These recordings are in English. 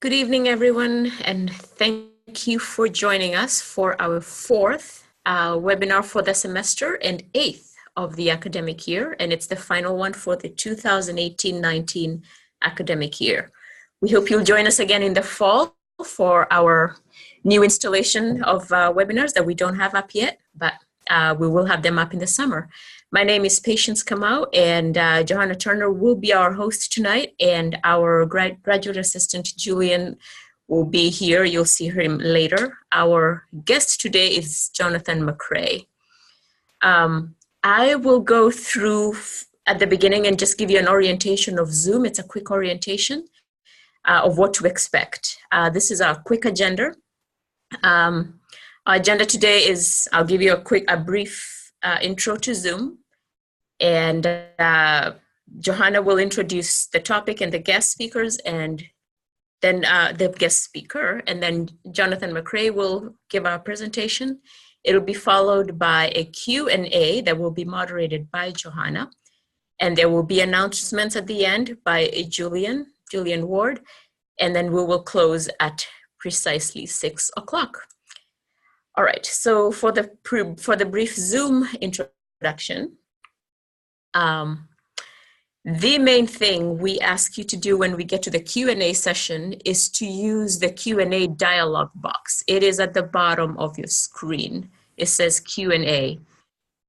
Good evening, everyone, and thank you for joining us for our fourth webinar for the semester and eighth of the academic year, and it's the final one for the 2018-19 academic year. We hope you'll join us again in the fall for our new installation of webinars that we don't have up yet, but we will have them up in the summer. My name is Patience Kamau, and Jonathan Turner will be our host tonight, and our graduate assistant, Julian, will be here. You'll see him later. Our guest today is Jonathan McRay. I will go through at the beginning and just give you an orientation of Zoom. It's a quick orientation of what to expect. This is our quick agenda. Our agenda today is, I'll give you a brief intro to Zoom, and Johonna will introduce the topic and the guest speakers, and then the guest speaker, and then Jonathan McRay will give our presentation. It'll be followed by a Q&A that will be moderated by Johonna, and there will be announcements at the end by Julian Ward, and then we will close at precisely 6 o'clock. All right, so for the brief Zoom introduction, the main thing we ask you to do when we get to the Q&A session is to use the Q&A dialog box. It is at the bottom of your screen. It says Q&A.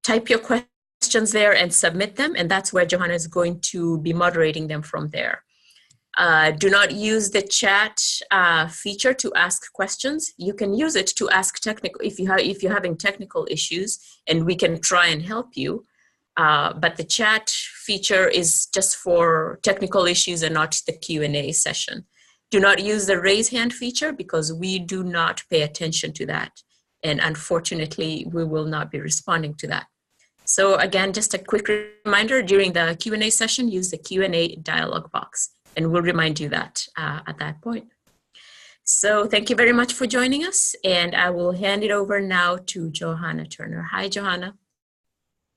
Type your questions there and submit them, and that's where Johonna is going to be moderating them from there. Do not use the chat feature to ask questions. You can use it to ask technical, if you're having technical issues, and we can try and help you. But the chat feature is just for technical issues and not the Q&A session. Do not use the raise hand feature because we do not pay attention to that. And unfortunately, we will not be responding to that. So again, just a quick reminder, during the Q&A session, use the Q&A dialog box, and we'll remind you that at that point. So thank you very much for joining us, and I will hand it over now to Jonathan Turner. Hi, Johonna.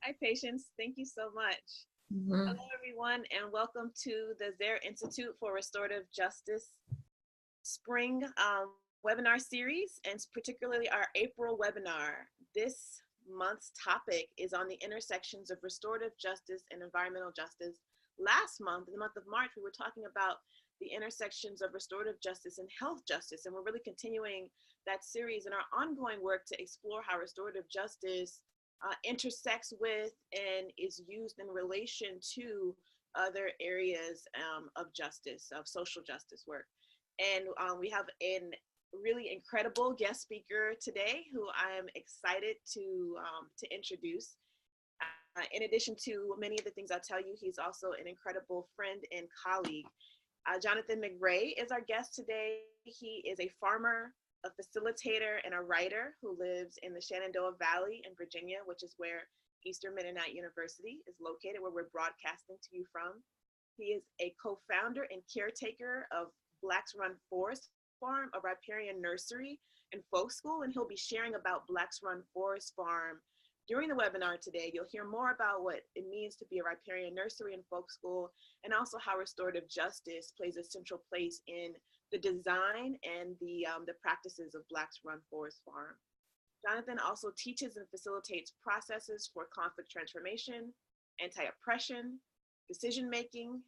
Hi, Patience. Thank you so much. Hello, everyone, and welcome to the Zehr Institute for Restorative Justice Spring webinar series, and particularly our April webinar. This month's topic is on the intersections of restorative justice and environmental justice. Last month, in the month of March, we were talking about the intersections of restorative justice and health justice, and we're really continuing that series in our ongoing work to explore how restorative justice intersects with and is used in relation to other areas of justice, of social justice work. And we have a really incredible guest speaker today who I am excited to introduce. In addition to many of the things I'll tell you, he's also an incredible friend and colleague. Jonathan McRay is our guest today. He is a farmer, a facilitator, and a writer who lives in the Shenandoah Valley in Virginia, which is where Eastern Mennonite University is located, where we're broadcasting to you from. He is a co-founder and caretaker of Blacks Run Forest Farm, a riparian nursery and folk school, and he'll be sharing about Blacks Run Forest Farm during the webinar today. You'll hear more about what it means to be a riparian nursery and folk school, and also how restorative justice plays a central place in the design and the practices of Blacks Run Forest Farm. Jonathan also teaches and facilitates processes for conflict transformation, anti-oppression, decision-making,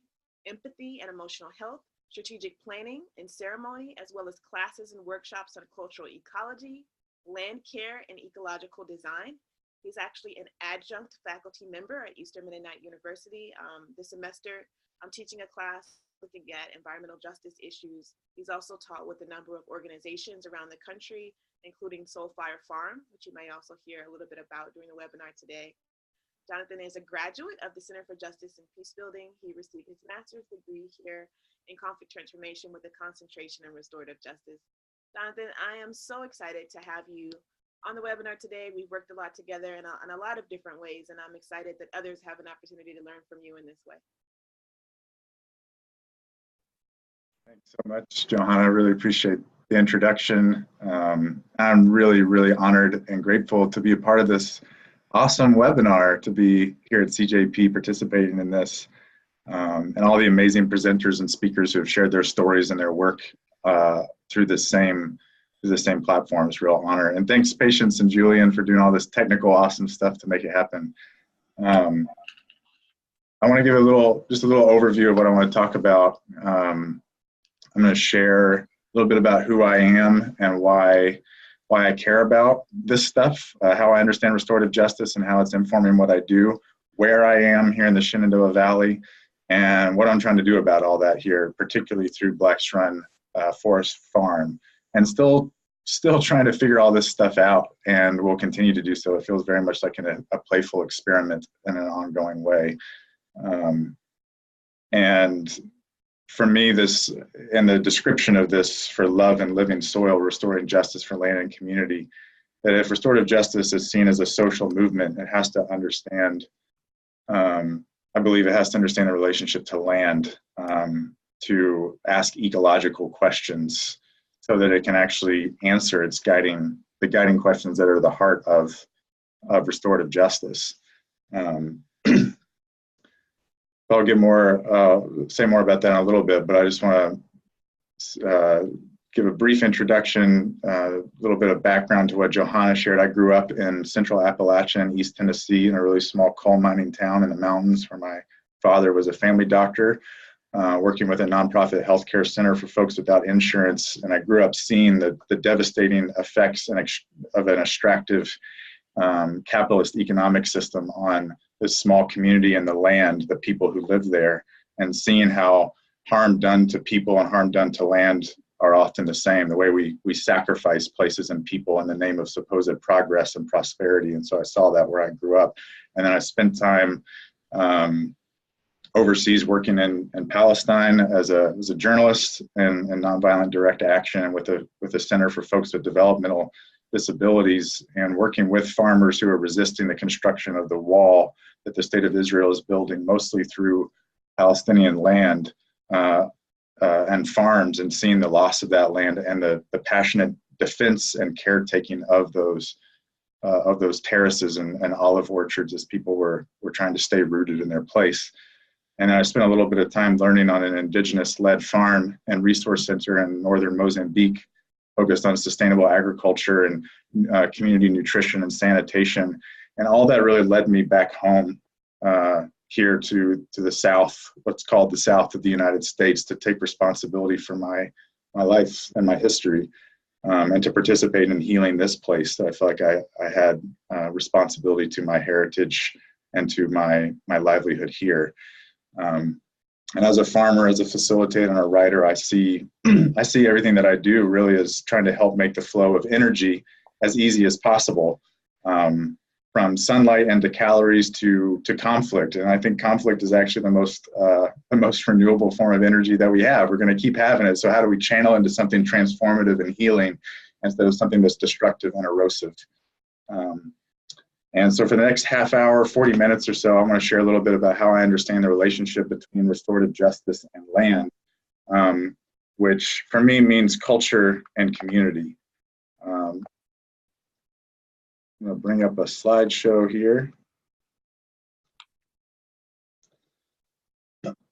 empathy and emotional health, strategic planning and ceremony, as well as classes and workshops on cultural ecology, land care, and ecological design. He's actually an adjunct faculty member at Eastern Mennonite University. This semester, I'm teaching a class looking at environmental justice issues. He's also taught with a number of organizations around the country, including Soul Fire Farm, which you may also hear a little bit about during the webinar today. Jonathan is a graduate of the Center for Justice and Peace Building. He received his master's degree here in conflict transformation with a concentration in restorative justice. Jonathan, I am so excited to have you on the webinar today. We've worked a lot together in a lot of different ways, and I'm excited that others have an opportunity to learn from you in this way. Thanks so much, Johanna. I really appreciate the introduction. I'm really, really honored and grateful to be a part of this awesome webinar, to be here at CJP participating in this, and all the amazing presenters and speakers who have shared their stories and their work through the same platform. It's a real honor. And thanks, Patience and Julian, for doing all this technical, awesome stuff to make it happen. I want to give just a little overview of what I want to talk about. I'm going to share a little bit about who I am and why I care about this stuff, how I understand restorative justice and how it's informing what I do, where I am here in the Shenandoah Valley, and what I'm trying to do about all that here, particularly through Black's Run Forest Farm, and still trying to figure all this stuff out, and we'll continue to do so. It feels very much like a playful experiment in an ongoing way. And for me, this, and the description of this for love and living soil, restoring justice for land and community, that if restorative justice is seen as a social movement, it has to understand, I believe it has to understand the relationship to land, to ask ecological questions so that it can actually answer the guiding questions that are the heart of restorative justice. I'll say more about that in a little bit, but I just want to give a brief introduction, a little bit of background to what Jononna shared. I grew up in central Appalachia in East Tennessee in a really small coal mining town in the mountains where my father was a family doctor, working with a nonprofit healthcare center for folks without insurance. And I grew up seeing the devastating effects of an extractive capitalist economic system on this small community and the land, the people who live there, and seeing how harm done to people and harm done to land are often the same, the way we sacrifice places and people in the name of supposed progress and prosperity. And so I saw that where I grew up. And then I spent time overseas working in Palestine as a journalist in nonviolent direct action with a Center for Folks with Developmental Disabilities, and working with farmers who are resisting the construction of the wall that the state of Israel is building, mostly through Palestinian land and farms, and seeing the loss of that land and the passionate defense and caretaking of those terraces and olive orchards as people were trying to stay rooted in their place. And I spent a little bit of time learning on an indigenous-led farm and resource center in northern Mozambique, focused on sustainable agriculture and community nutrition and sanitation. And all that really led me back home here to the South, what's called the South of the United States, to take responsibility for my life and my history, and to participate in healing this place. So I feel like I had responsibility to my heritage and to my livelihood here. And as a farmer, as a facilitator and a writer, I see everything that I do really as trying to help make the flow of energy as easy as possible, from sunlight and to calories to conflict. And I think conflict is actually the most renewable form of energy that we have. We're going to keep having it. So how do we channel into something transformative and healing instead of something that's destructive and erosive? And so for the next half hour, 40 minutes or so, I'm going to share a little bit about how I understand the relationship between restorative justice and land, which for me means culture and community. I'm going to bring up a slideshow here.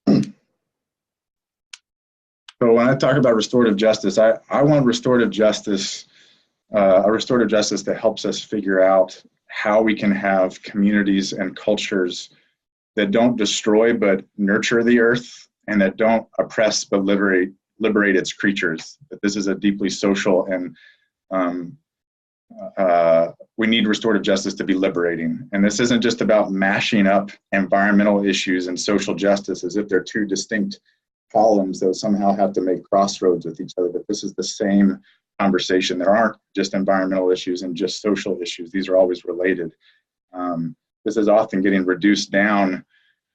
So when I talk about restorative justice, I want restorative justice, a restorative justice that helps us figure out how we can have communities and cultures that don't destroy but nurture the earth, and that don't oppress but liberate its creatures. That this is a deeply social, and we need restorative justice to be liberating. And this isn't just about mashing up environmental issues and social justice as if they're two distinct columns that somehow have to make crossroads with each other, but this is the same conversation. There aren't just environmental issues and just social issues. These are always related. This is often getting reduced down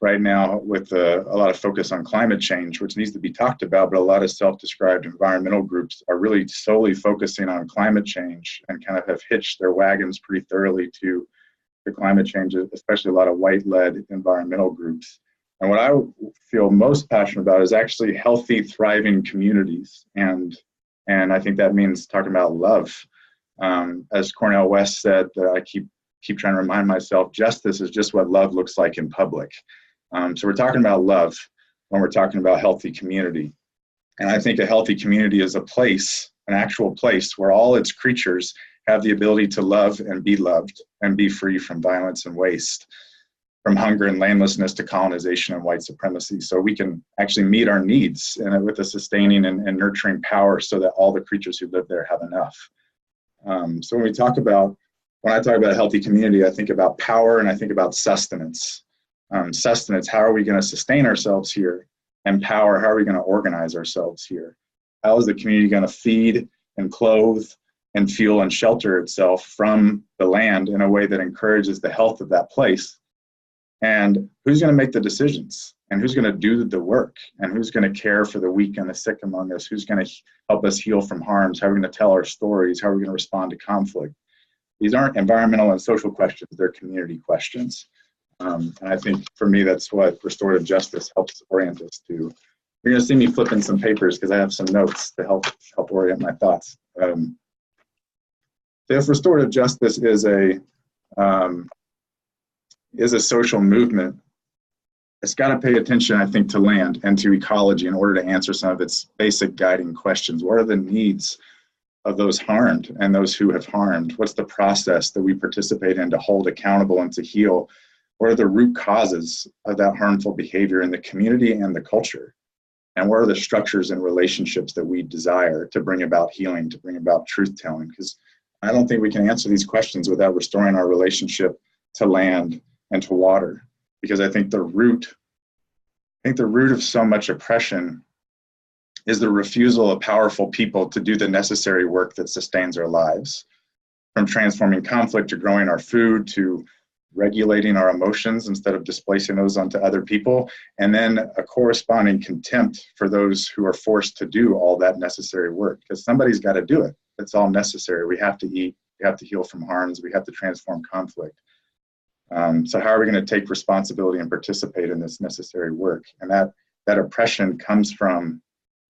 right now with a lot of focus on climate change, which needs to be talked about, but a lot of self-described environmental groups are really solely focusing on climate change and kind of have hitched their wagons pretty thoroughly to the climate change, especially a lot of white-led environmental groups. And what I feel most passionate about is actually healthy, thriving communities. And I think that means talking about love. As Cornel West said, that I keep trying to remind myself, justice is just what love looks like in public. So we're talking about love when we're talking about healthy community. And I think a healthy community is a place, an actual place where all its creatures have the ability to love and be loved and be free from violence and waste, from hunger and landlessness to colonization and white supremacy. So we can actually meet our needs with a sustaining and nurturing power so that all the creatures who live there have enough. So when I talk about a healthy community, I think about power and I think about sustenance. Sustenance, how are we going to sustain ourselves here? And power, how are we going to organize ourselves here? How is the community going to feed and clothe and fuel and shelter itself from the land in a way that encourages the health of that place? And who's going to make the decisions? And who's going to do the work? And who's going to care for the weak and the sick among us? Who's going to help us heal from harms? How are we going to tell our stories? How are we going to respond to conflict? These aren't environmental and social questions, they're community questions. And I think for me, that's what restorative justice helps orient us to. You're going to see me flipping some papers because I have some notes to help orient my thoughts. So if restorative justice is a social movement, it's got to pay attention, I think, to land and to ecology in order to answer some of its basic guiding questions. What are the needs of those harmed and those who have harmed? What's the process that we participate in to hold accountable and to heal? What are the root causes of that harmful behavior in the community and the culture? And what are the structures and relationships that we desire to bring about healing, to bring about truth-telling? Because I don't think we can answer these questions without restoring our relationship to land and to water. Because I think the root of so much oppression is the refusal of powerful people to do the necessary work that sustains our lives. From transforming conflict to growing our food to regulating our emotions instead of displacing those onto other people, and then a corresponding contempt for those who are forced to do all that necessary work, because somebody's got to do it. It's all necessary. We have to eat, we have to heal from harms, we have to transform conflict. So how are we going to take responsibility and participate in this necessary work? And that oppression comes from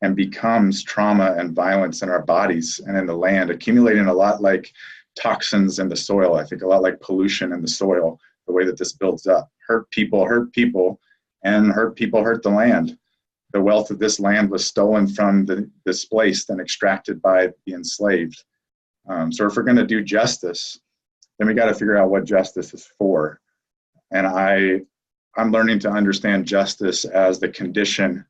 and becomes trauma and violence in our bodies and in the land, accumulating a lot like toxins in the soil. I think a lot like pollution in the soil, the way that this builds up. Hurt people, and hurt people hurt the land. The wealth of this land was stolen from the displaced and extracted by the enslaved. So if we're going to do justice, then we got to figure out what justice is for. And I'm learning to understand justice as the condition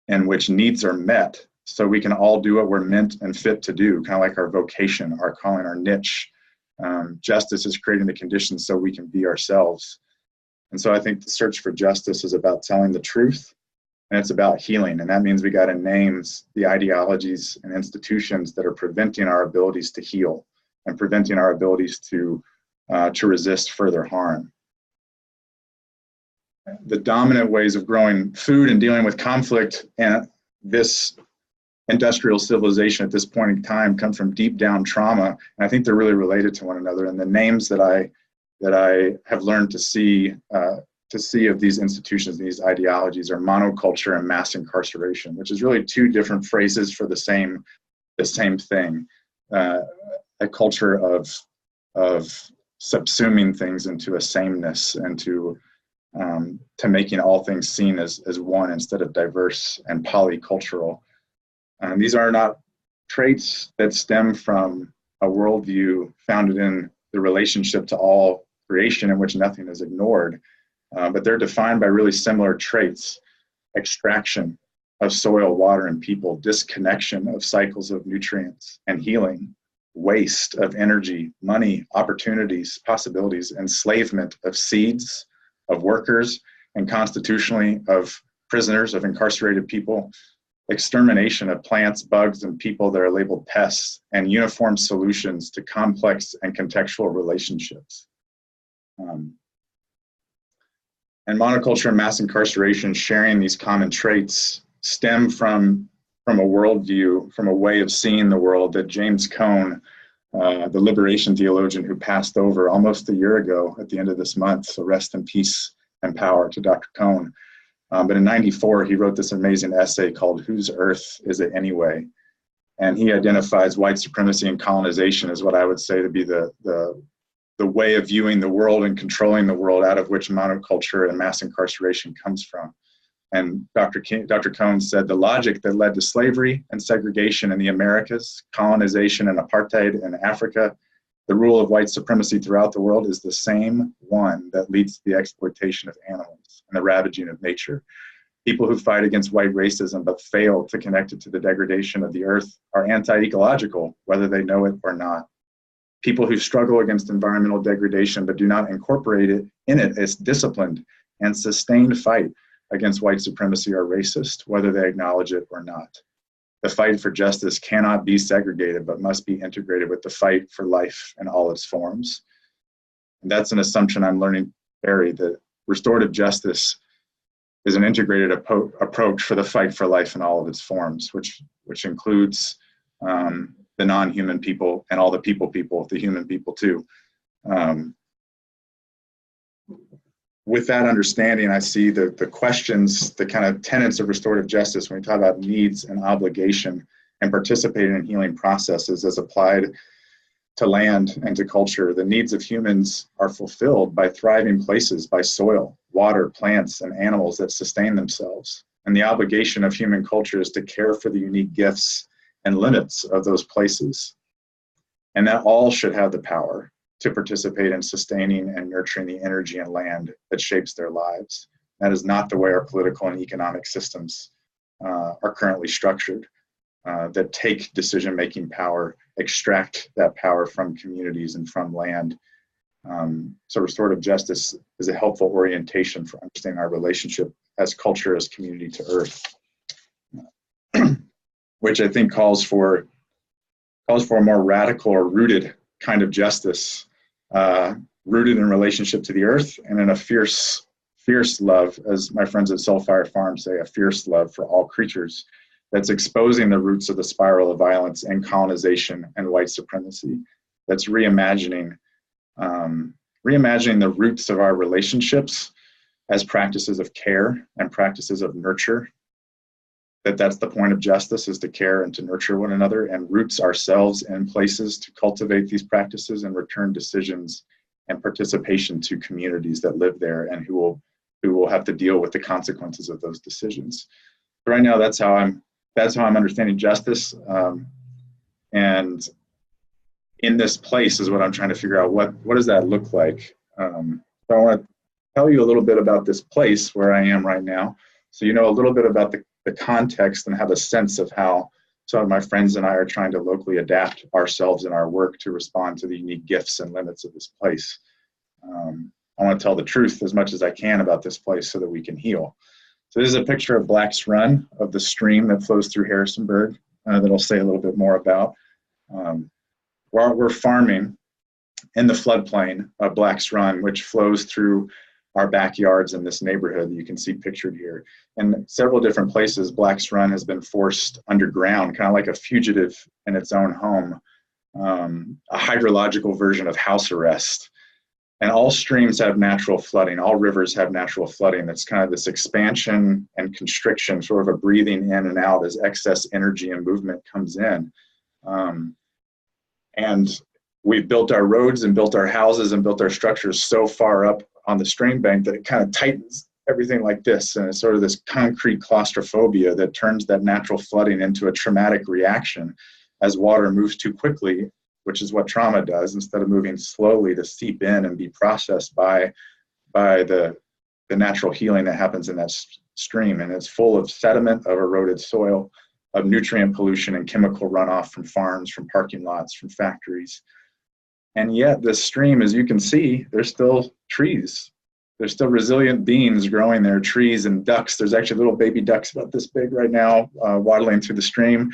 in which needs are met, so we can all do what we're meant and fit to do, kind of like our vocation, our calling, our niche. Justice is creating the conditions so we can be ourselves. And so I think the search for justice is about telling the truth, and it's about healing. And that means we got to name the ideologies and institutions that are preventing our abilities to heal and preventing our abilities to resist further harm. The dominant ways of growing food and dealing with conflict and this industrial civilization at this point in time come from deep down trauma, and I think they're really related to one another. And the names that I have learned to see of these institutions, these ideologies, are monoculture and mass incarceration, which is really two different phrases for the same thing. A culture of subsuming things into a sameness and to making all things seen as one instead of diverse and polycultural. These are not traits that stem from a worldview founded in the relationship to all creation in which nothing is ignored, but they're defined by really similar traits: extraction of soil, water, and people, disconnection of cycles of nutrients and healing, waste of energy, money, opportunities, possibilities, enslavement of seeds, of workers, and constitutionally of prisoners, of incarcerated people, extermination of plants, bugs, and people that are labeled pests, and uniform solutions to complex and contextual relationships. And monoculture and mass incarceration, sharing these common traits, stem from a worldview, from a way of seeing the world that James Cone, the liberation theologian who passed over almost a year ago at the end of this month, so rest in peace and power to Dr. Cone. But in '94, he wrote this amazing essay called "Whose Earth Is It Anyway?" And he identifies white supremacy and colonization as what I would say to be the way of viewing the world and controlling the world out of which monoculture and mass incarceration comes from. And Dr. Cohn said the logic that led to slavery and segregation in the Americas, colonization and apartheid in Africa, the rule of white supremacy throughout the world is the same one that leads to the exploitation of animals and the ravaging of nature. People who fight against white racism but fail to connect it to the degradation of the earth are anti-ecological, whether they know it or not. People who struggle against environmental degradation but do not incorporate it in it as disciplined and sustained fight against white supremacy are racist, whether they acknowledge it or not. The fight for justice cannot be segregated, but must be integrated with the fight for life in all its forms. And that's an assumption I'm learning, Barry, that restorative justice is an integrated approach for the fight for life in all of its forms, which includes the non-human people and all the people, the human people too. With that understanding, I see the questions, the kind of tenets of restorative justice when we talk about needs and obligation and participating in healing processes as applied to land and to culture. The needs of humans are fulfilled by thriving places, by soil, water, plants, and animals that sustain themselves. And the obligation of human culture is to care for the unique gifts and limits of those places. And that all should have the power to participate in sustaining and nurturing the energy and land that shapes their lives. That is not the way our political and economic systems are currently structured, that take decision-making power, extract that power from communities and from land. So restorative justice is a helpful orientation for understanding our relationship as culture, as community to earth, which I think calls for a more radical or rooted kind of justice, rooted in relationship to the earth and in a fierce love, as my friends at Soulfire Farm say, a fierce love for all creatures that's exposing the roots of the spiral of violence and colonization and white supremacy, that's reimagining the roots of our relationships as practices of care and practices of nurture. That's the point of justice, is to care and to nurture one another, and roots ourselves in places to cultivate these practices and return decisions and participation to communities that live there and who will have to deal with the consequences of those decisions. But right now, that's how I'm understanding justice. And in this place is what I'm trying to figure out, what does that look like? So I want to tell you a little bit about this place where I am right now, so you know a little bit about the context and have a sense of how some of my friends and I are trying to locally adapt ourselves in our work to respond to the unique gifts and limits of this place. I want to tell the truth as much as I can about this place so that we can heal. So this is a picture of Black's Run, of the stream that flows through Harrisonburg, that I'll say a little bit more about. We're farming in the floodplain of Black's Run, which flows through our backyards in this neighborhood that you can see pictured here. In several different places, Black's Run has been forced underground, kind of like a fugitive in its own home, a hydrological version of house arrest. And all streams have natural flooding. All rivers have natural flooding. That's kind of this expansion and constriction, sort of a breathing in and out as excess energy and movement comes in. And we've built our roads and built our houses and built our structures so far up on the stream bank that it kind of tightens everything like this. And it's sort of this concrete claustrophobia that turns that natural flooding into a traumatic reaction as water moves too quickly, which is what trauma does, instead of moving slowly to seep in and be processed by the natural healing that happens in that stream. And it's full of sediment, of eroded soil, of nutrient pollution and chemical runoff from farms, from parking lots, from factories. And yet this stream, as you can see, there's still trees. There's still resilient beings growing there, trees and ducks. There's actually little baby ducks about this big right now, waddling through the stream.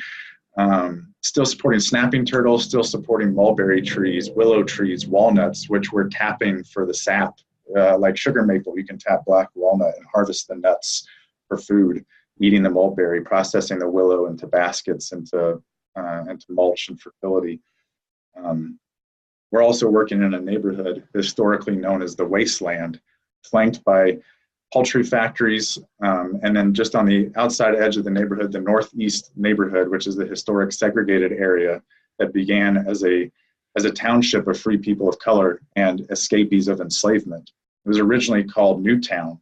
Still supporting snapping turtles, still supporting mulberry trees, willow trees, walnuts, which we're tapping for the sap. Like sugar maple, you can tap black walnut and harvest the nuts for food, eating the mulberry, processing the willow into baskets, into mulch and fertility. We're also working in a neighborhood historically known as the Wasteland, flanked by poultry factories, and then just on the outside edge of the neighborhood, the northeast neighborhood, which is the historic segregated area that began as a township of free people of color and escapees of enslavement. It was originally called Newtown,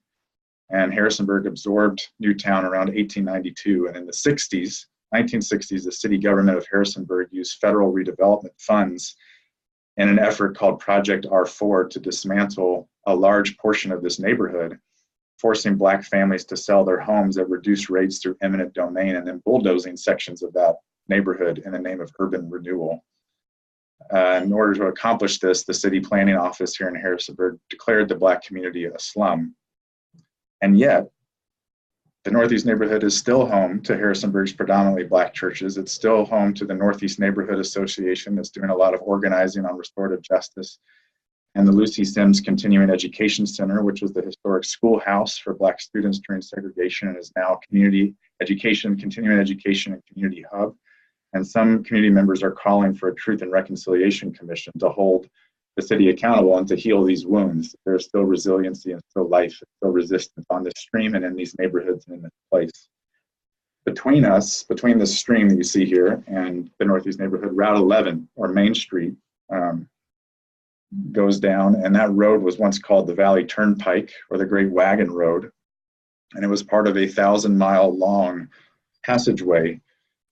and Harrisonburg absorbed Newtown around 1892. And in the 1960s, the city government of Harrisonburg used federal redevelopment funds in an effort called Project R4 to dismantle a large portion of this neighborhood, forcing Black families to sell their homes at reduced rates through eminent domain and then bulldozing sections of that neighborhood in the name of urban renewal. In order to accomplish this, the city planning office here in Harrisonburg declared the Black community a slum. And yet, the Northeast neighborhood is still home to Harrisonburg's predominantly Black churches. It's still home to the Northeast Neighborhood Association that's doing a lot of organizing on restorative justice, and the Lucy Sims Continuing Education Center, which was the historic schoolhouse for Black students during segregation and is now community education, continuing education, and community hub. And some community members are calling for a Truth and Reconciliation Commission to hold the city accountable and to heal these wounds. There's still resiliency and still life, and still resistance on this stream and in these neighborhoods and in this place. Between us, between this stream that you see here and the Northeast neighborhood, Route 11 or Main Street goes down, and that road was once called the Valley Turnpike or the Great Wagon Road. And it was part of a 1,000-mile long passageway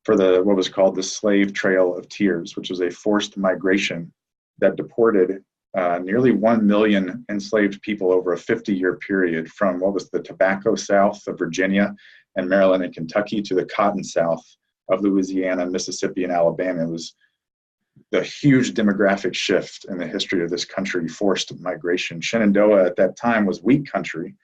for what was called the Slave Trail of Tears, which was a forced migration that deported nearly 1 million enslaved people over a 50-year period from what was the tobacco South of Virginia and Maryland and Kentucky to the cotton South of Louisiana, Mississippi, and Alabama. It was the huge demographic shift in the history of this country, forced migration. Shenandoah at that time was wheat country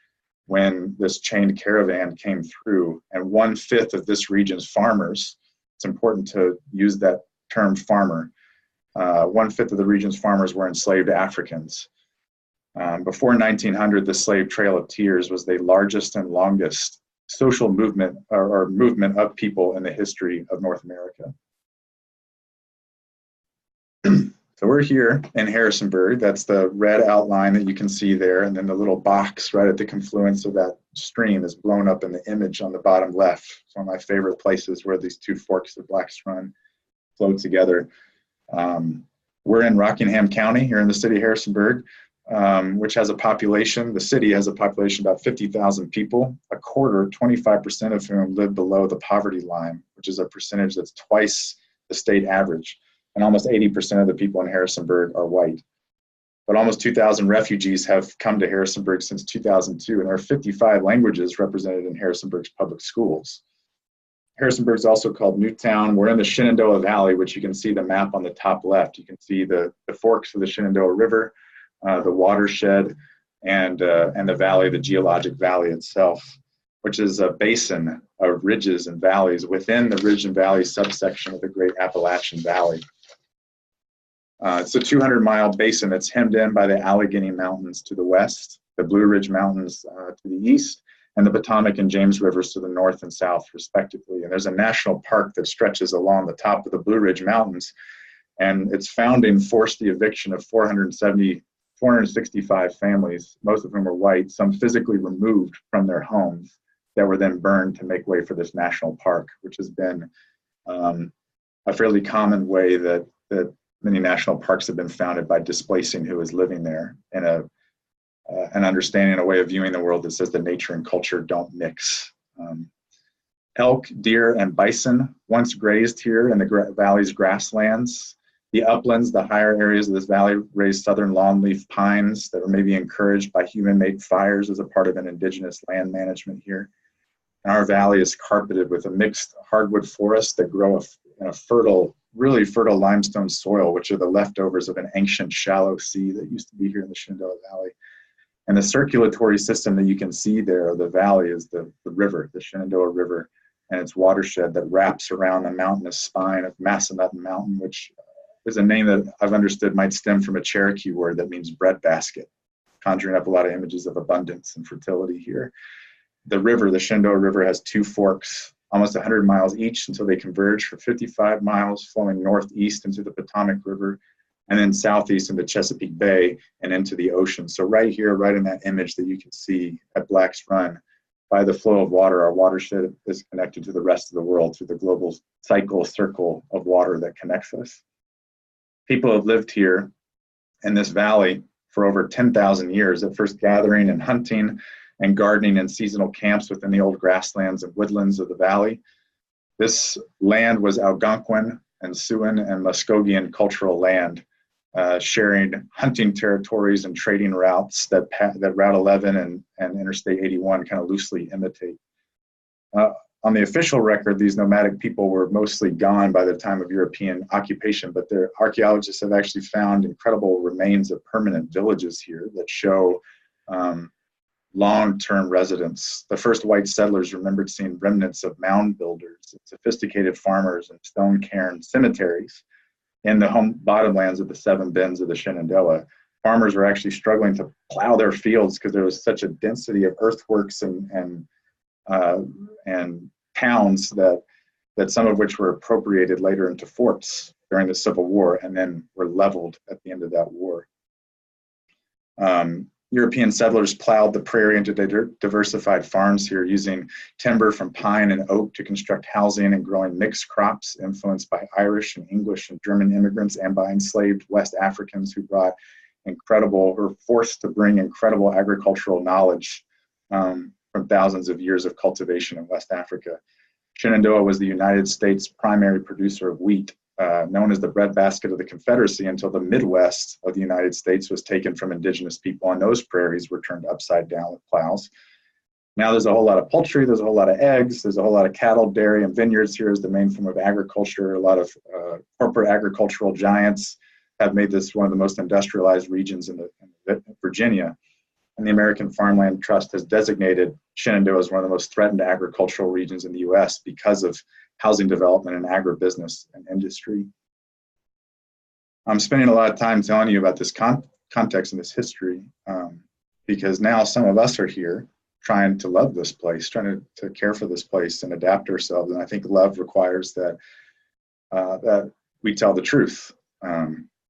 when this chained caravan came through, and 1/5 of this region's farmers, it's important to use that term farmer, 1/5 of the region's farmers were enslaved Africans. Before 1900, the Slave Trail of Tears was the largest and longest social movement or movement of people in the history of North America. So we're here in Harrisonburg. That's the red outline that you can see there. And then the little box right at the confluence of that stream is blown up in the image on the bottom left. It's one of my favorite places where these two forks of Black's Run flow together. We're in Rockingham County here in the city of Harrisonburg, which has a population, the city has a population about 50,000 people, a quarter, 25% of whom live below the poverty line, which is a percentage that's twice the state average. And almost 80% of the people in Harrisonburg are white. But almost 2,000 refugees have come to Harrisonburg since 2002, and there are 55 languages represented in Harrisonburg's public schools. Harrisonburg is also called Newtown. We're in the Shenandoah Valley, which you can see the map on the top left. You can see the forks of the Shenandoah River, the watershed, and the valley, the geologic valley itself, which is a basin of ridges and valleys within the Ridge and Valley subsection of the Great Appalachian Valley. It's a 200-mile basin that's hemmed in by the Allegheny Mountains to the west, the Blue Ridge Mountains to the east, and the Potomac and James Rivers to the north and south, respectively. And there's a national park that stretches along the top of the Blue Ridge Mountains, and its founding forced the eviction of 465 families, most of whom were white, some physically removed from their homes, that were then burned to make way for this national park, which has been a fairly common way that many national parks have been founded by displacing who is living there, and an understanding, a way of viewing the world that says that nature and culture don't mix. Elk, deer, and bison once grazed here in the valley's grasslands. The uplands, the higher areas of this valley, raised southern longleaf pines that were maybe encouraged by human-made fires as a part of an indigenous land management here. And our valley is carpeted with a mixed hardwood forest that grow in a fertile, really fertile limestone soil, which are the leftovers of an ancient shallow sea that used to be here in the Shenandoah Valley. And the circulatory system that you can see there of the valley is the river, the Shenandoah River, and its watershed that wraps around the mountainous spine of Massanutten Mountain, which is a name that I've understood might stem from a Cherokee word that means breadbasket, conjuring up a lot of images of abundance and fertility here. The river, the Shenandoah River, has two forks, almost 100 miles each, until they converge for 55 miles, flowing northeast into the Potomac River, and then southeast into Chesapeake Bay and into the ocean. So right here, right in that image that you can see at Black's Run, by the flow of water, our watershed is connected to the rest of the world through the global circle of water that connects us. People have lived here in this valley for over 10,000 years, at first gathering and hunting and gardening and seasonal camps within the old grasslands and woodlands of the valley. This land was Algonquin and Siouan and Muskogean cultural land, sharing hunting territories and trading routes that Route 11 and Interstate 81 kind of loosely imitate. On the official record, these nomadic people were mostly gone by the time of European occupation, but their archaeologists have actually found incredible remains of permanent villages here that show long-term residents. The first white settlers remembered seeing remnants of mound builders, sophisticated farmers, and stone cairn cemeteries in the bottomlands of the Seven Bends of the Shenandoah. Farmers were actually struggling to plow their fields because there was such a density of earthworks and towns that some of which were appropriated later into forts during the Civil War and then were leveled at the end of that war. European settlers plowed the prairie into diversified farms here, using timber from pine and oak to construct housing and growing mixed crops influenced by Irish and English and German immigrants and by enslaved West Africans who brought forced to bring incredible agricultural knowledge from thousands of years of cultivation in West Africa. Shenandoah was the United States' primary producer of wheat, known as the breadbasket of the Confederacy, until the Midwest of the United States was taken from indigenous people, and those prairies were turned upside down with plows. Now there's a whole lot of poultry, there's a whole lot of eggs, there's a whole lot of cattle, dairy, and vineyards here as the main form of agriculture. A lot of corporate agricultural giants have made this one of the most industrialized regions in Virginia. And the American Farmland Trust has designated Shenandoah as one of the most threatened agricultural regions in the US because of housing development and agribusiness and industry. I'm spending a lot of time telling you about this context and this history because now some of us are here trying to love this place, trying to care for this place and adapt ourselves. And I think love requires that we tell the truth.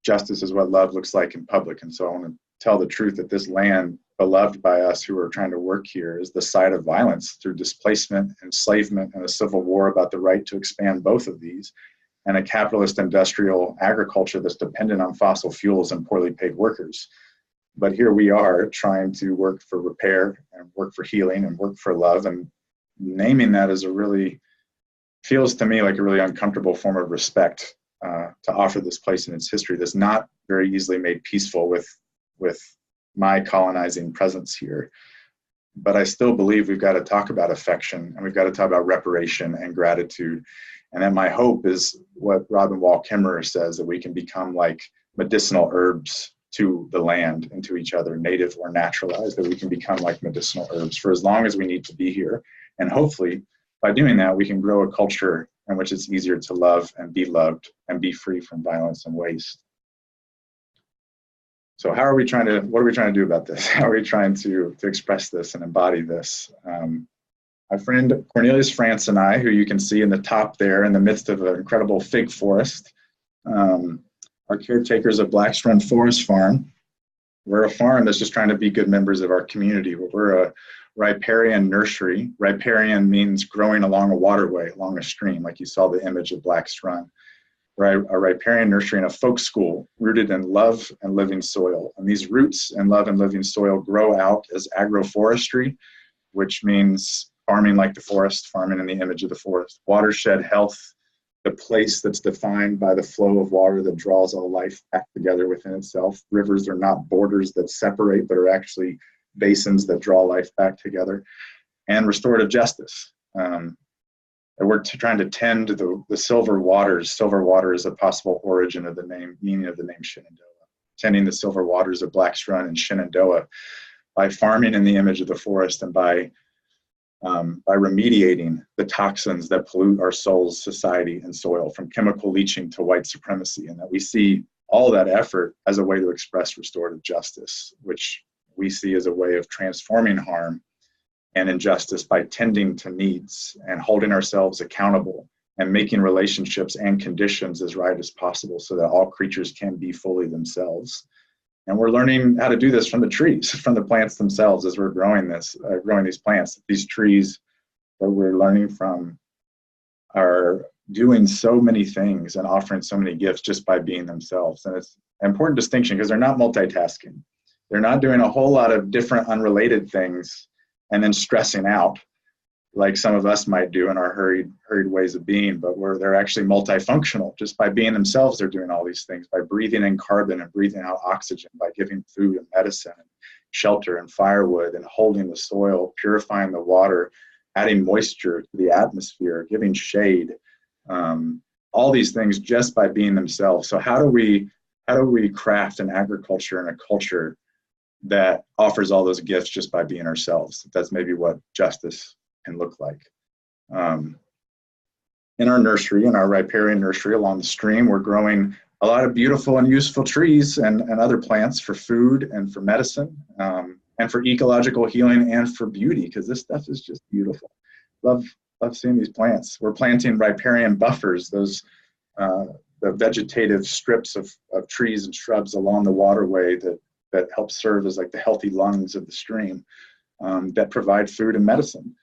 Justice is what love looks like in public. And so I want to tell the truth that this land beloved by us who are trying to work here is the site of violence through displacement, enslavement, and a civil war about the right to expand both of these, and a capitalist industrial agriculture that's dependent on fossil fuels and poorly paid workers. But here we are trying to work for repair and work for healing and work for love, and naming that as feels to me like a really uncomfortable form of respect to offer this place in its history that's not very easily made peaceful with my colonizing presence here. But I still believe we've got to talk about affection, and we've got to talk about reparation and gratitude. And then my hope is what Robin Wall Kimmerer says, that we can become like medicinal herbs to the land and to each other, native or naturalized, that we can become like medicinal herbs for as long as we need to be here. And hopefully by doing that, we can grow a culture in which it's easier to love and be loved and be free from violence and waste. So what are we trying to do about this? How are we trying to express this and embody this? My friend Cornelius France and I, who you can see in the top there in the midst of an incredible fig forest, are caretakers of Blackstrand Forest Farm. We're a farm that's just trying to be good members of our community. We're a riparian nursery. Riparian means growing along a waterway, along a stream, like you saw the image of Blackstrand. We're a riparian nursery and a folk school rooted in love and living soil. And these roots and love and living soil grow out as agroforestry, which means farming like the forest, farming in the image of the forest. Watershed health, the place that's defined by the flow of water that draws all life back together within itself. Rivers are not borders that separate, but are actually basins that draw life back together. And restorative justice. And we're trying to tend to the silver waters. Silver water is a possible origin of the name, meaning of the name Shenandoah. Tending the silver waters of Blackstrand and Shenandoah by farming in the image of the forest and by remediating the toxins that pollute our souls, society, and soil, from chemical leaching to white supremacy. And that we see all that effort as a way to express restorative justice, which we see as a way of transforming harm and injustice by tending to needs and holding ourselves accountable and making relationships and conditions as right as possible so that all creatures can be fully themselves. And we're learning how to do this from the trees, from the plants themselves as we're growing these plants. These trees that we're learning from are doing so many things and offering so many gifts just by being themselves. And it's an important distinction because they're not multitasking. They're not doing a whole lot of different unrelated things and then stressing out like some of us might do in our hurried ways of being, but where they're actually multifunctional. Just by being themselves, they're doing all these things, by breathing in carbon and breathing out oxygen, by giving food and medicine and shelter and firewood and holding the soil, purifying the water, adding moisture to the atmosphere, giving shade, all these things just by being themselves. So how do we craft an agriculture and a culture that offers all those gifts just by being ourselves? That's maybe what justice can look like. In our nursery, in our riparian nursery along the stream, we're growing a lot of beautiful and useful trees and other plants for food and for medicine, and for ecological healing and for beauty, because this stuff is just beautiful. Love seeing these plants. We're planting riparian buffers, those the vegetative strips of trees and shrubs along the waterway that help serve as like the healthy lungs of the stream, that provide food and medicine.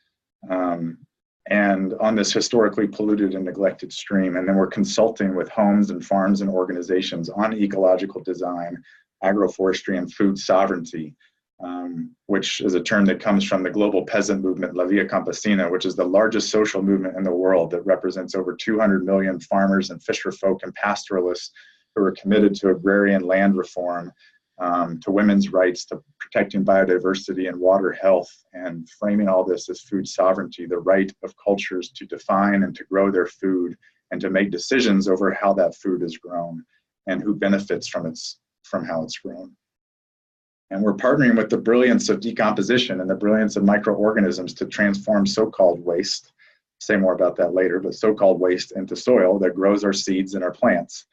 And on this historically polluted and neglected stream. And then we're consulting with homes and farms and organizations on ecological design, agroforestry, and food sovereignty, which is a term that comes from the global peasant movement, La Via Campesina, which is the largest social movement in the world that represents over 200 million farmers and fisherfolk and pastoralists who are committed to agrarian land reform, to women's rights, to protecting biodiversity and water health, and framing all this as food sovereignty, the right of cultures to define and to grow their food and to make decisions over how that food is grown and who benefits from how it's grown. And we're partnering with the brilliance of decomposition and the brilliance of microorganisms to transform so-called waste, say more about that later, but so-called waste into soil that grows our seeds and our plants.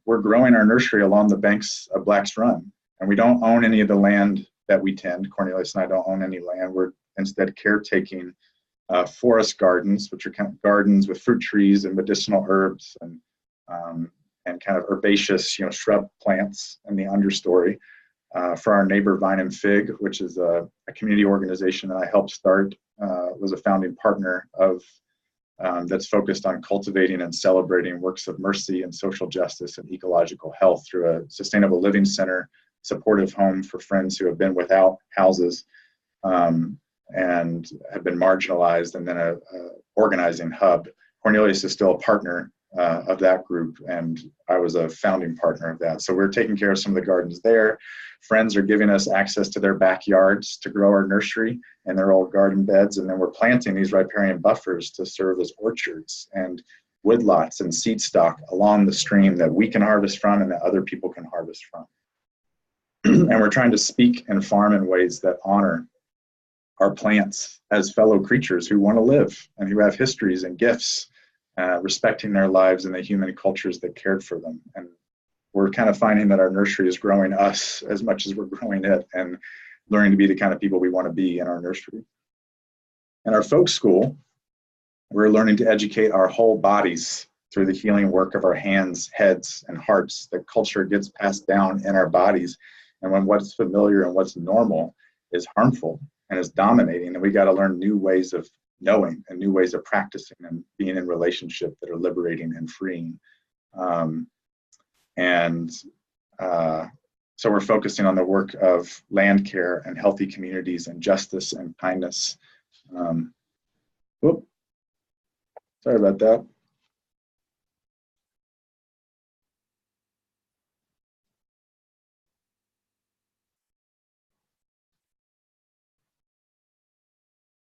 We're growing our nursery along the banks of Black's Run, and we don't own any of the land that we tend. Cornelius and I don't own any land. We're instead caretaking forest gardens, which are kind of gardens with fruit trees and medicinal herbs and kind of herbaceous, shrub plants in the understory, for our neighbor Vine and Fig, which is a community organization that I helped start, was a founding partner of, that's focused on cultivating and celebrating works of mercy and social justice and ecological health through a sustainable living center, supportive home for friends who have been without houses and have been marginalized, and then a organizing hub. Cornelius is still a partner of that group, and I was a founding partner of that. So we're taking care of some of the gardens there. Friends are giving us access to their backyards to grow our nursery and their old garden beds, and then we're planting these riparian buffers to serve as orchards and woodlots and seed stock along the stream that we can harvest from and that other people can harvest from. And we're trying to speak and farm in ways that honor our plants as fellow creatures who want to live and who have histories and gifts, respecting their lives and the human cultures that cared for them. And we're kind of finding that our nursery is growing us as much as we're growing it, and learning to be the kind of people we want to be in our nursery. In our folk school, we're learning to educate our whole bodies through the healing work of our hands, heads, and hearts. That culture gets passed down in our bodies. And when what's familiar and what's normal is harmful and is dominating, then we got to learn new ways of knowing and new ways of practicing and being in relationship that are liberating and freeing. So we're focusing on the work of land care and healthy communities and justice and kindness. Sorry about that.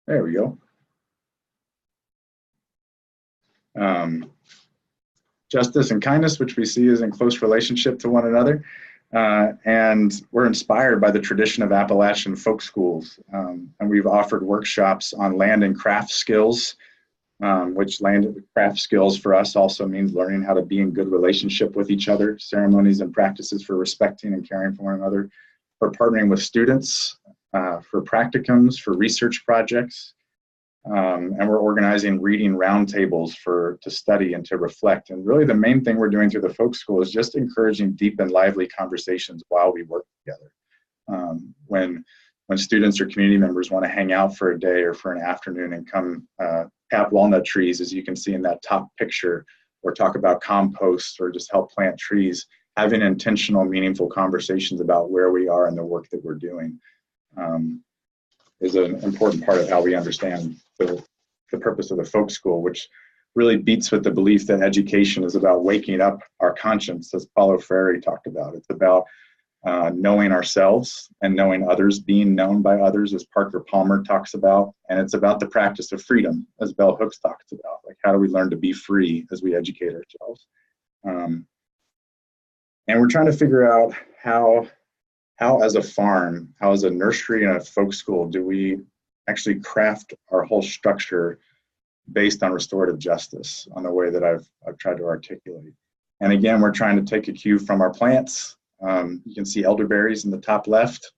There we go. Justice and kindness, which we see is in close relationship to one another. And we're inspired by the tradition of Appalachian folk schools. And we've offered workshops on land and craft skills, which land and craft skills for us also means learning how to be in good relationship with each other, ceremonies and practices for respecting and caring for one another. We're partnering with students for practicums, for research projects. And we're organizing reading roundtables to study and to reflect. And really the main thing we're doing through the folk school is just encouraging deep and lively conversations while we work together. When students or community members want to hang out for a day or for an afternoon and come tap walnut trees, as you can see in that top picture, or talk about compost or just help plant trees, having intentional, meaningful conversations about where we are and the work that we're doing is an important part of how we understand the purpose of the folk school, which really beats with the belief that education is about waking up our conscience, as Paulo Freire talked about. It's about knowing ourselves and knowing others, being known by others, as Parker Palmer talks about. And it's about the practice of freedom, as Bell Hooks talks about. Like, how do we learn to be free as we educate ourselves? And we're trying to figure out how as a farm, how as a nursery and a folk school, do we actually craft our whole structure based on restorative justice, on the way that I've tried to articulate. And again, we're trying to take a cue from our plants. You can see elderberries in the top left,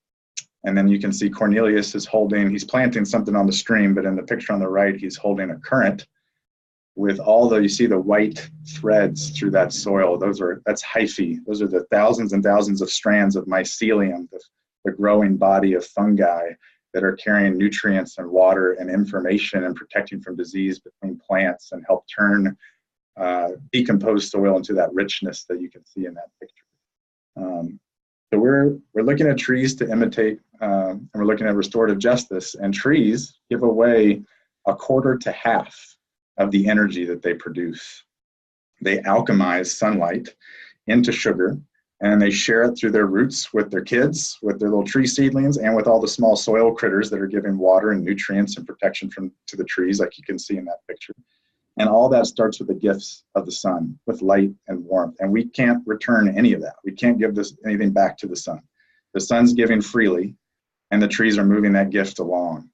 and then you can see Cornelius is he's planting something on the stream, but in the picture on the right, he's holding a currant with you see the white threads through that soil. That's hyphae. Those are the thousands and thousands of strands of mycelium, the growing body of fungi that are carrying nutrients and water and information and protecting from disease between plants, and help turn decomposed soil into that richness that you can see in that picture. So we're looking at trees to imitate, and we're looking at restorative justice, and trees give away a quarter to half of the energy that they produce. They alchemize sunlight into sugar, and they share it through their roots with their kids, with their little tree seedlings, and with all the small soil critters that are giving water and nutrients and protection to the trees, like you can see in that picture. And all that starts with the gifts of the sun, with light and warmth. And we can't return any of that. We can't give anything back to the sun. The sun's giving freely, and the trees are moving that gift along.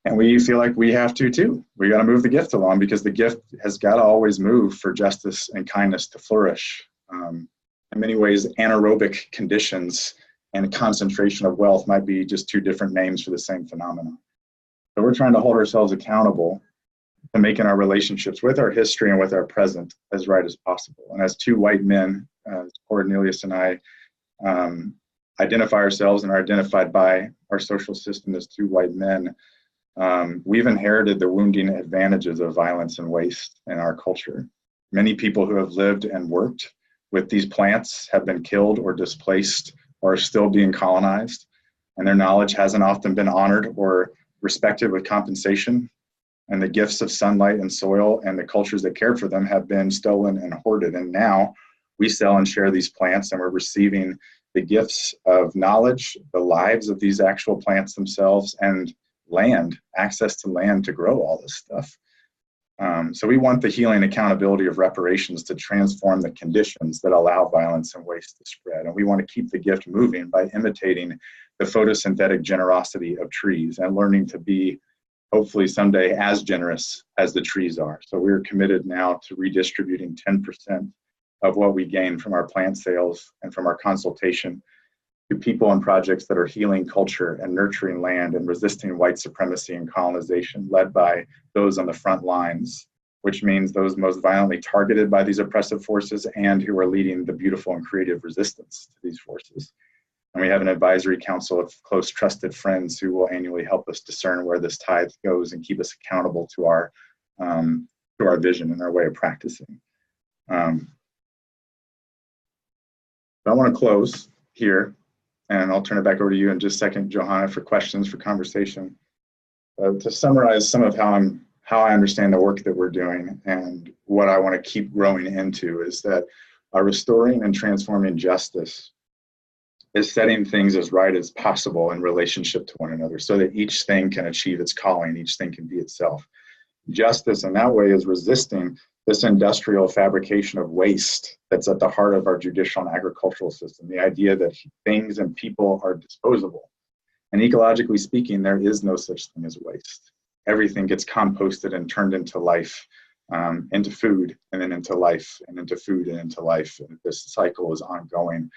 And we feel like we have to too. We got to move the gift along, because the gift has got to always move for justice and kindness to flourish. In many ways, anaerobic conditions and concentration of wealth might be just two different names for the same phenomenon. So we're trying to hold ourselves accountable to making our relationships with our history and with our present as right as possible. And as two white men, Cornelius and I, identify ourselves and are identified by our social system as two white men, we've inherited the wounding advantages of violence and waste in our culture. Many people who have lived and worked with these plants have been killed or displaced or are still being colonized, and their knowledge hasn't often been honored or respected with compensation. And the gifts of sunlight and soil and the cultures that cared for them have been stolen and hoarded. And now we sell and share these plants, and we're receiving the gifts of knowledge, the lives of these actual plants themselves, and land, access to land to grow all this stuff. So we want the healing accountability of reparations to transform the conditions that allow violence and waste to spread. And we want to keep the gift moving by imitating the photosynthetic generosity of trees and learning to be, hopefully someday, as generous as the trees are. So we're committed now to redistributing 10% of what we gain from our plant sales and from our consultation to people and projects that are healing culture and nurturing land and resisting white supremacy and colonization, led by those on the front lines, which means those most violently targeted by these oppressive forces and who are leading the beautiful and creative resistance to these forces. And we have an advisory council of close, trusted friends who will annually help us discern where this tithe goes and keep us accountable to our vision and our way of practicing. I want to close here, and I'll turn it back over to you in just a second, Johonna, for questions, for conversation. To summarize some of how I understand the work that we're doing and what I want to keep growing into is that restoring and transforming justice is setting things as right as possible in relationship to one another so that each thing can achieve its calling, each thing can be itself. Justice in that way is resisting this industrial fabrication of waste that's at the heart of our judicial and agricultural system, the idea that things and people are disposable. And ecologically speaking, there is no such thing as waste. Everything gets composted and turned into life, into food, and then into life, and into food, and into life. And this cycle is ongoing.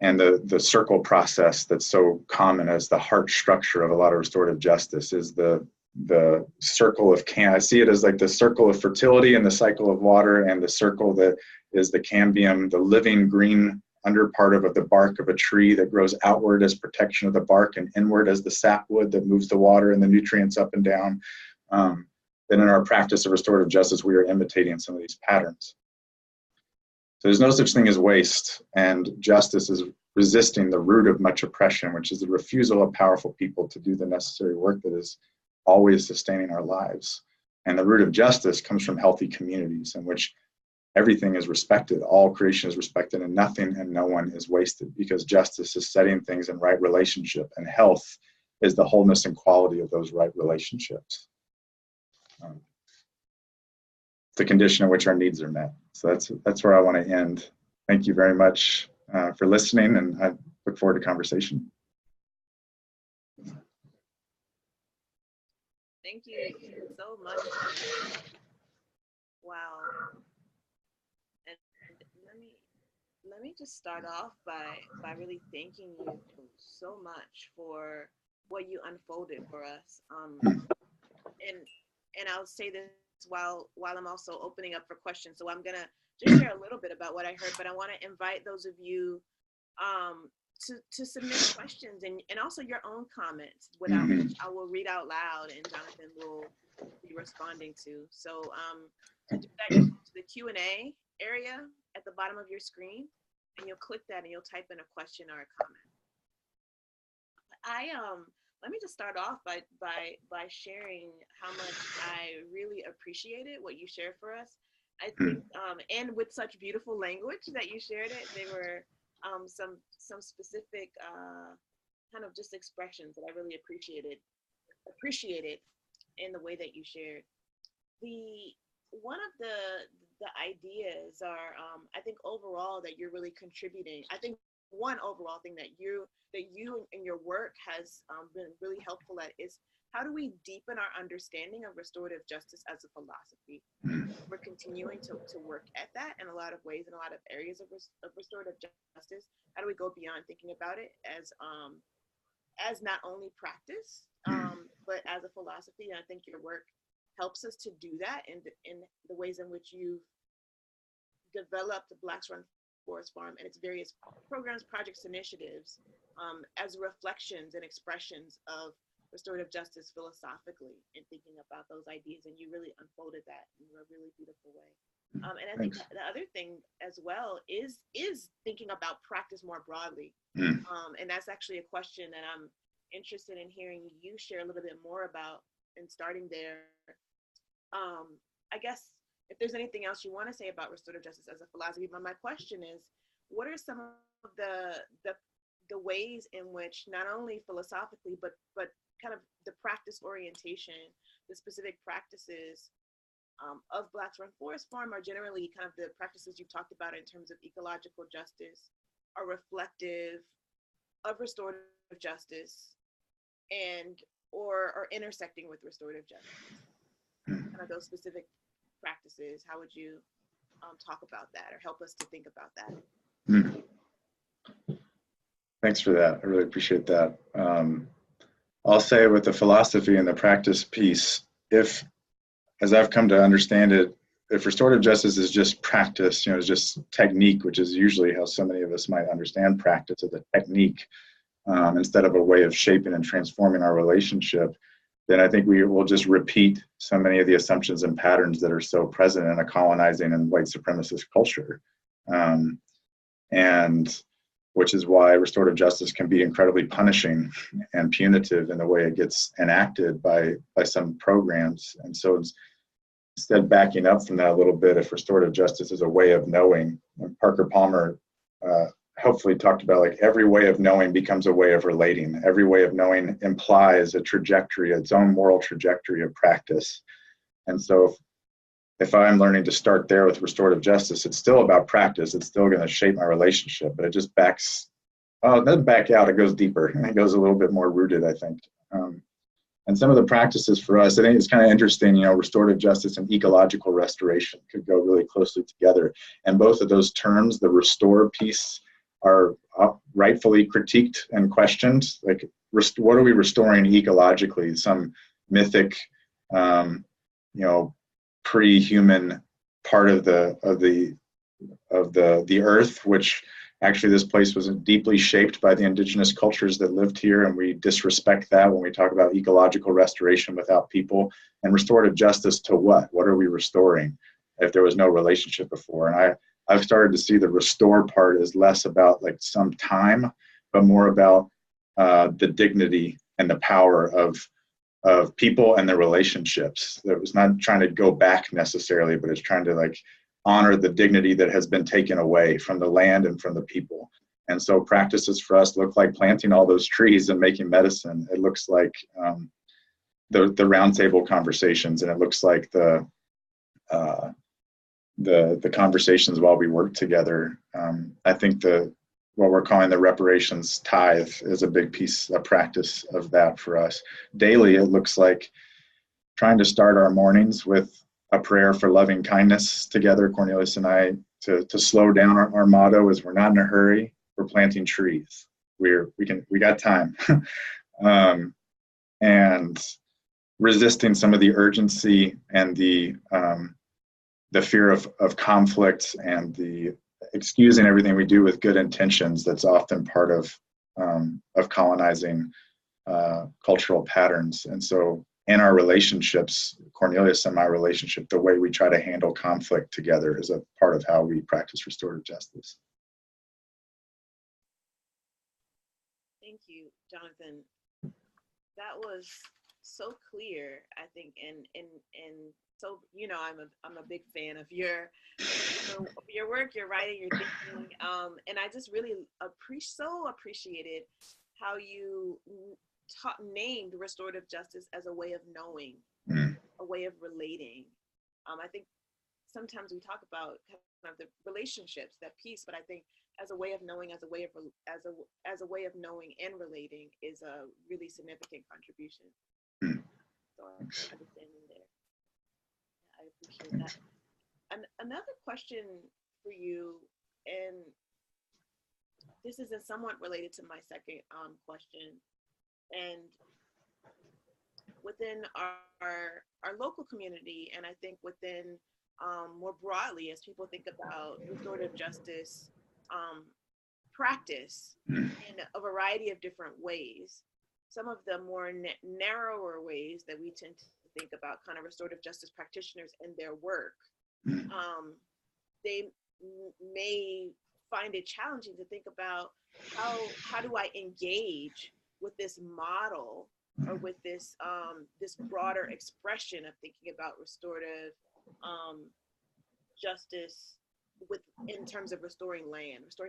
And the circle process that's so common as the heart structure of a lot of restorative justice is the circle of I see it as like the circle of fertility and the cycle of water, and the circle that is the cambium, the living green under part of the bark of a tree that grows outward as protection of the bark and inward as the sapwood that moves the water and the nutrients up and down. Then in our practice of restorative justice, we are imitating some of these patterns. So there's no such thing as waste, and justice is resisting the root of much oppression, which is the refusal of powerful people to do the necessary work that is always sustaining our lives. And the root of justice comes from healthy communities in which everything is respected, all creation is respected, and nothing and no one is wasted, because justice is setting things in right relationship, and health is the wholeness and quality of those right relationships. The condition in which our needs are met. So that's where I want to end. Thank you very much for listening, and I look forward to conversation. Thank you so much. Wow. And let me just start off by really thanking you so much for what you unfolded for us. And I'll say this while I'm also opening up for questions. So I'm gonna just share a little bit about what I heard, but I want to invite those of you to submit questions and also your own comments, which I will read out loud and Jonathan will be responding to. So to do that, you go to the Q&A area at the bottom of your screen, and you'll click that and you'll type in a question or a comment. Let me just start off by sharing how much I really appreciated what you shared for us. I think, and with such beautiful language that you shared it, they were some specific kind of just expressions that I really appreciated in the way that you shared. One of the ideas are, I think overall that you're really contributing. I think one overall thing that you and your work has been really helpful at is, how do we deepen our understanding of restorative justice as a philosophy? We're continuing to work at that in a lot of ways, in a lot of areas of restorative justice. How do we go beyond thinking about it as not only practice, but as a philosophy? And I think your work helps us to do that in the ways in which you've developed the Blacks Run Forest Farm and its various programs, projects, initiatives as reflections and expressions of restorative justice philosophically, and thinking about those ideas. And you really unfolded that in a really beautiful way. And I think the other thing as well is thinking about practice more broadly. And that's actually a question that I'm interested in hearing you share a little bit more about, and starting there. I guess if there's anything else you want to say about restorative justice as a philosophy, but my question is, what are some of the ways in which, not only philosophically, but kind of the practice orientation, the specific practices of Blacks Run Forest Farm, are generally kind of the practices you've talked about in terms of ecological justice, are reflective of restorative justice or intersecting with restorative justice? Kind of those specific practices, how would you talk about that or help us to think about that? Thanks for that. I really appreciate that. I'll say with the philosophy and the practice piece, as I've come to understand it, if restorative justice is just practice, it's just technique, which is usually how so many of us might understand practice, as a technique, instead of a way of shaping and transforming our relationship, then I think we will just repeat so many of the assumptions and patterns that are so present in a colonizing and white supremacist culture. And which is why restorative justice can be incredibly punishing and punitive in the way it gets enacted by some programs. And so instead, backing up from that a little bit, if restorative justice is a way of knowing, Parker Palmer hopefully talked about, like, every way of knowing becomes a way of relating. Every way of knowing implies a trajectory, its own moral trajectory of practice. And so if I'm learning to start there with restorative justice, it's still about practice. It's still going to shape my relationship, but it just it doesn't back out. It goes deeper, and it goes a little bit more rooted, I think. And some of the practices for us, I think it's kind of interesting, restorative justice and ecological restoration could go really closely together. And both of those terms, the restore piece, are rightfully critiqued and questioned. Like, what are we restoring ecologically? Some mythic, pre-human part of the earth, which actually this place was deeply shaped by the indigenous cultures that lived here, and we disrespect that when we talk about ecological restoration without people. And restorative justice to what? What are we restoring if there was no relationship before? And I've started to see the restore part is less about like some time, but more about the dignity and the power of people and their relationships. That was not trying to go back necessarily, but it's trying to like honor the dignity that has been taken away from the land and from the people. And so practices for us look like planting all those trees and making medicine. It looks like the roundtable conversations, and it looks like the conversations while we work together. I think what we're calling the reparations tithe is a big piece of practice of that for us. Daily, it looks like trying to start our mornings with a prayer for loving kindness together, Cornelius and I, to slow down. Our motto is, we're not in a hurry, we're planting trees. We got time. And resisting some of the urgency and the fear of conflict and the excusing everything we do with good intentions. That's often part of colonizing cultural patterns. And so in our relationships, Cornelius and my relationship, the way we try to handle conflict together is a part of how we practice restorative justice. Thank you, Jonathan. That was so clear, I think, and so, you know, I'm a big fan of your work, your writing, your thinking, and I just really appreciated how you named restorative justice as a way of knowing, a way of relating. I think sometimes we talk about kind of the relationships, that piece, but I think as a way of knowing, as a way of knowing and relating is a really significant contribution. So I understand there. I appreciate that. And another question for you, and this is somewhat related to my second question, and within our local community, and I think within more broadly, as people think about restorative justice practice in a variety of different ways, some of the more narrower ways that we tend to think about kind of restorative justice practitioners and their work, they may find it challenging to think about how do I engage with this model or with this this broader expression of thinking about restorative justice in terms of restoring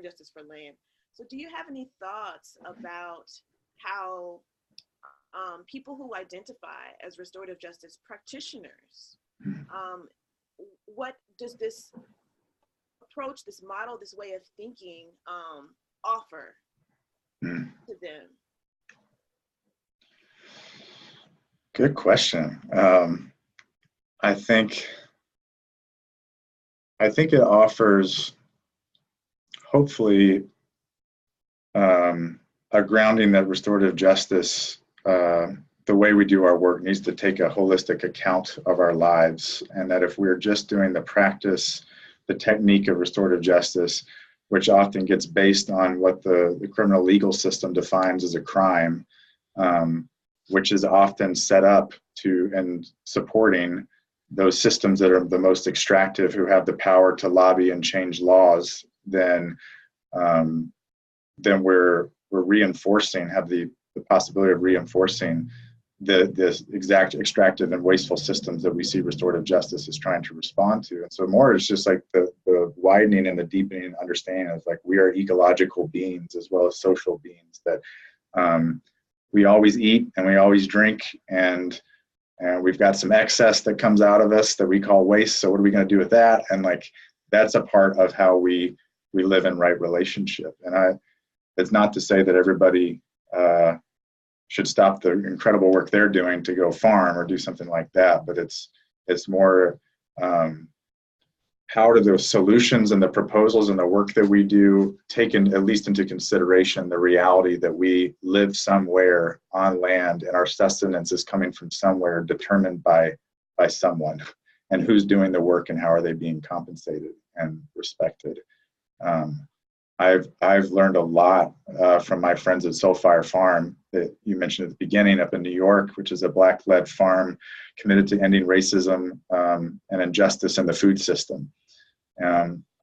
justice for land. So do you have any thoughts about how people who identify as restorative justice practitioners, what does this approach, this model, this way of thinking offer to them? Good question. I think it offers, hopefully, a grounding that restorative justice, the way we do our work, needs to take a holistic account of our lives, and that if we're just doing the practice, the technique of restorative justice, which often gets based on what the criminal legal system defines as a crime, which is often set up to and supporting those systems that are the most extractive, who have the power to lobby and change laws, then we're reinforcing, have the possibility of reinforcing the exact extractive and wasteful systems that we see restorative justice is trying to respond to. And so more is just like the widening and the deepening understanding of like, we are ecological beings as well as social beings, that we always eat and we always drink, and we've got some excess that comes out of us that we call waste. So what are we going to do with that? And like, that's a part of how we live in right relationship. And it's not to say that everybody should stop the incredible work they're doing to go farm or do something like that, but it's more how do those solutions and the proposals and the work that we do take at least into consideration the reality that we live somewhere on land and our sustenance is coming from somewhere determined by someone, and who's doing the work and how are they being compensated and respected. I've learned a lot from my friends at Soulfire Farm that you mentioned at the beginning up in New York, which is a Black-led farm committed to ending racism and injustice in the food system.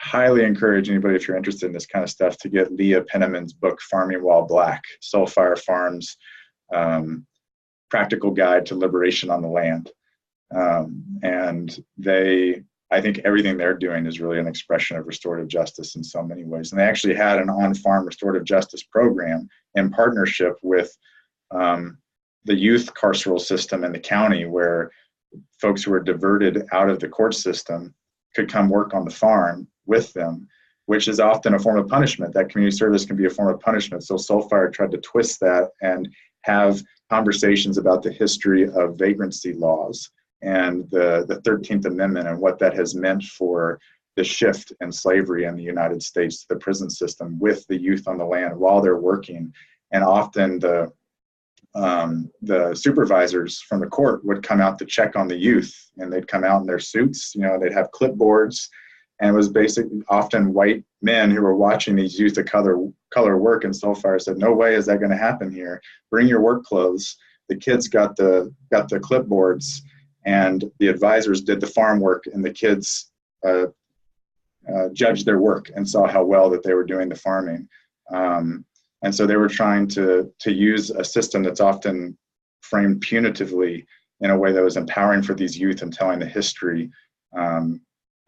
highly encourage anybody, if you're interested in this kind of stuff, to get Leah Penniman's book, Farming While Black, Soul Fire Farms, Practical Guide to Liberation on the Land. And I think everything they're doing is really an expression of restorative justice in so many ways. And they actually had an on-farm restorative justice program in partnership with the youth carceral system in the county, where folks who were diverted out of the court system could come work on the farm with them, which is often a form of punishment. That community service can be a form of punishment. So Soulfire tried to twist that and have conversations about the history of vagrancy laws and the 13th Amendment and what that has meant for the shift in slavery in the United States to the prison system with the youth on the land while they're working. And often the supervisors from the court would come out to check on the youth, and they'd come out in their suits, they'd have clipboards, and it was basically often white men who were watching these youth of color work, and Soulfire said, no way is that going to happen here. Bring your work clothes. The kids got the clipboards, and the advisors did the farm work, and the kids judged their work and saw how well that they were doing the farming. And so they were trying to use a system that's often framed punitively in a way that was empowering for these youth and telling the history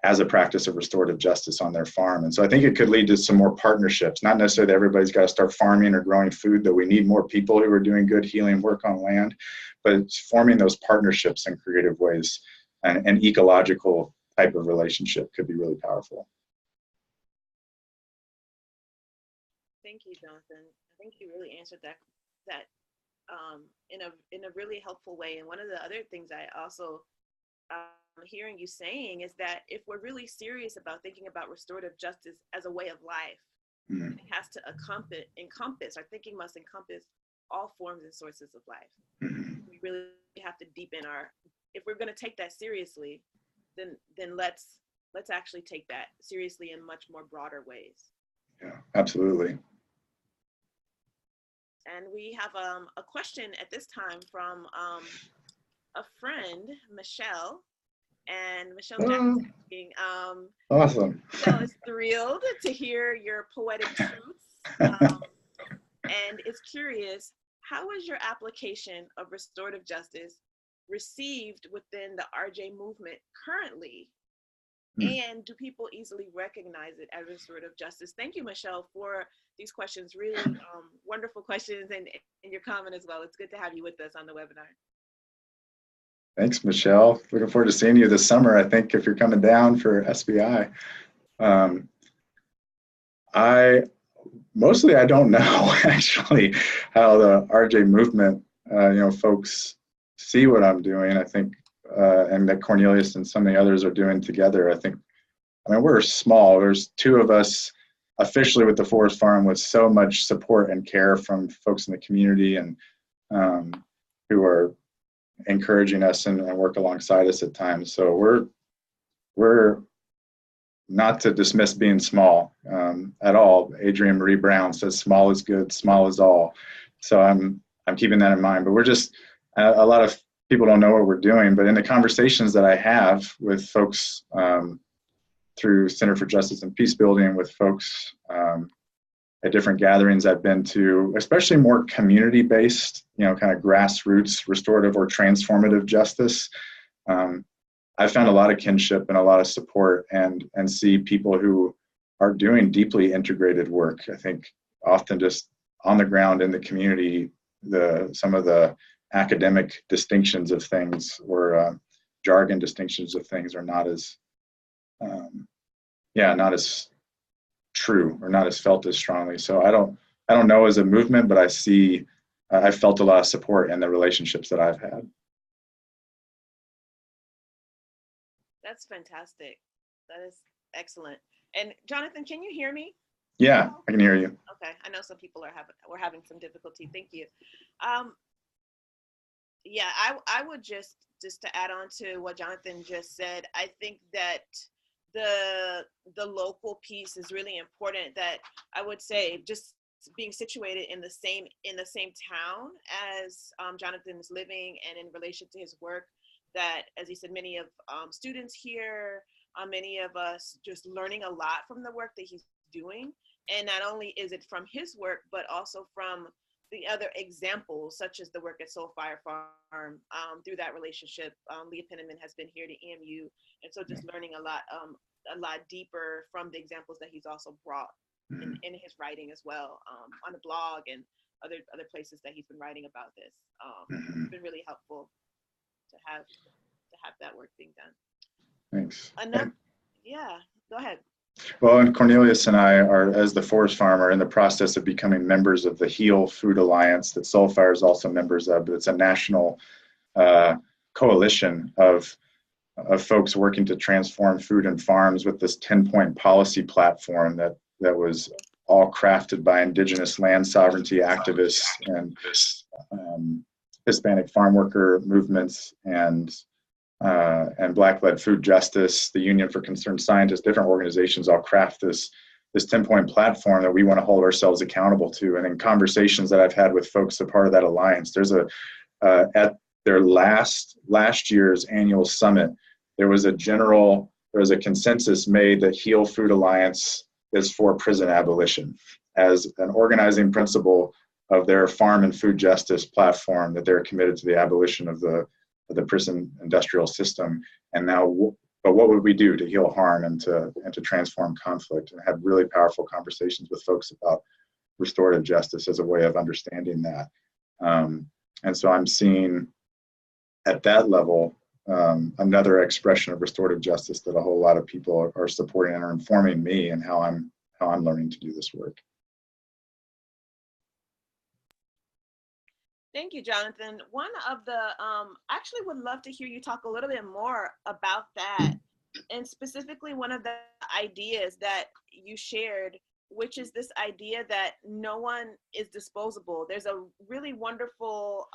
as a practice of restorative justice on their farm. And so I think it could lead to some more partnerships, not necessarily that everybody's got to start farming or growing food, that we need more people who are doing good healing work on land, but it's forming those partnerships in creative ways. And an ecological type of relationship could be really powerful. Thank you, Jonathan. I think you really answered that in a really helpful way. And one of the other things I also hearing you saying is that if we're really serious about thinking about restorative justice as a way of life, it has to encompass, our thinking must encompass all forms and sources of life. We really have to deepen if we're going to take that seriously, then let's actually take that seriously in much more broader ways. Yeah, absolutely. And we have a question at this time from a friend, Michelle. And Michelle Jackson asking, awesome. Michelle is thrilled to hear your poetic truths and is curious, how is your application of restorative justice received within the RJ movement currently? And do people easily recognize it as restorative justice? Thank you, Michelle, for these questions. Really wonderful questions, and your comment as well. It's good to have you with us on the webinar. Thanks, Michelle. Looking forward to seeing you this summer, I think, if you're coming down for SBI. I don't know, actually, how the RJ movement, folks see what I'm doing. I think, and that Cornelius and some of the others are doing together. We're small. There's two of us officially with the Forest Farm, with so much support and care from folks in the community and who are encouraging us and work alongside us at times. So we're not to dismiss being small at all. Adrienne Marie Brown says small is good, small is all. So I'm keeping that in mind. But we're just, a lot of people don't know what we're doing, but in the conversations that I have with folks through Center for Justice and Peace Building, with folks at different gatherings I've been to, especially more community-based, kind of grassroots restorative or transformative justice, I found a lot of kinship and a lot of support, and see people who are doing deeply integrated work. I think often just on the ground in the community, some of the academic distinctions of things or jargon distinctions of things are not as true or not as felt as strongly. So I don't know as a movement, but I've felt a lot of support in the relationships that I've had. That's fantastic. That is excellent. And Jonathan, can you hear me? Yeah, I can hear you. Okay, I know some people we're having some difficulty. Thank you. Yeah, I would just to add on to what Jonathan just said, I think that the local piece is really important. That I would say just being situated in the same town as Jonathan is living, and in relation to his work, that, as he said, many of students here many of us just learning a lot from the work that he's doing. And not only is it from his work, but also from the other examples, such as the work at Soul Fire Farm. Through that relationship, Leah Penniman has been here to EMU. And so just learning a lot deeper from the examples that he's also brought in his writing as well, on the blog and other places that he's been writing about this. It's been really helpful to have that work being done. Thanks. Yeah, go ahead. Well, and Cornelius and I are, as the Forest Farm, are in the process of becoming members of the Heal Food Alliance that Soulfire is also members of. But it's a national coalition of folks working to transform food and farms with this 10-point policy platform that was all crafted by indigenous land sovereignty activists and Hispanic farm worker movements and Black-led Food Justice, the Union for Concerned Scientists, different organizations all craft this 10-point platform that we want to hold ourselves accountable to. And in conversations that I've had with folks a part of that alliance, there's at their last year's annual summit, there was a consensus made that Heal Food Alliance is for prison abolition as an organizing principle of their farm and food justice platform, that they're committed to the abolition of the prison industrial system. And now, but what would we do to heal harm and to transform conflict? And I had really powerful conversations with folks about restorative justice as a way of understanding that. And so I'm seeing at that level another expression of restorative justice that a whole lot of people are supporting and are informing me and how I'm learning to do this work. Thank you, Jonathan. One of the, actually would love to hear you talk a little bit more about that, and specifically one of the ideas that you shared, which is this idea that no one is disposable. There's a really wonderful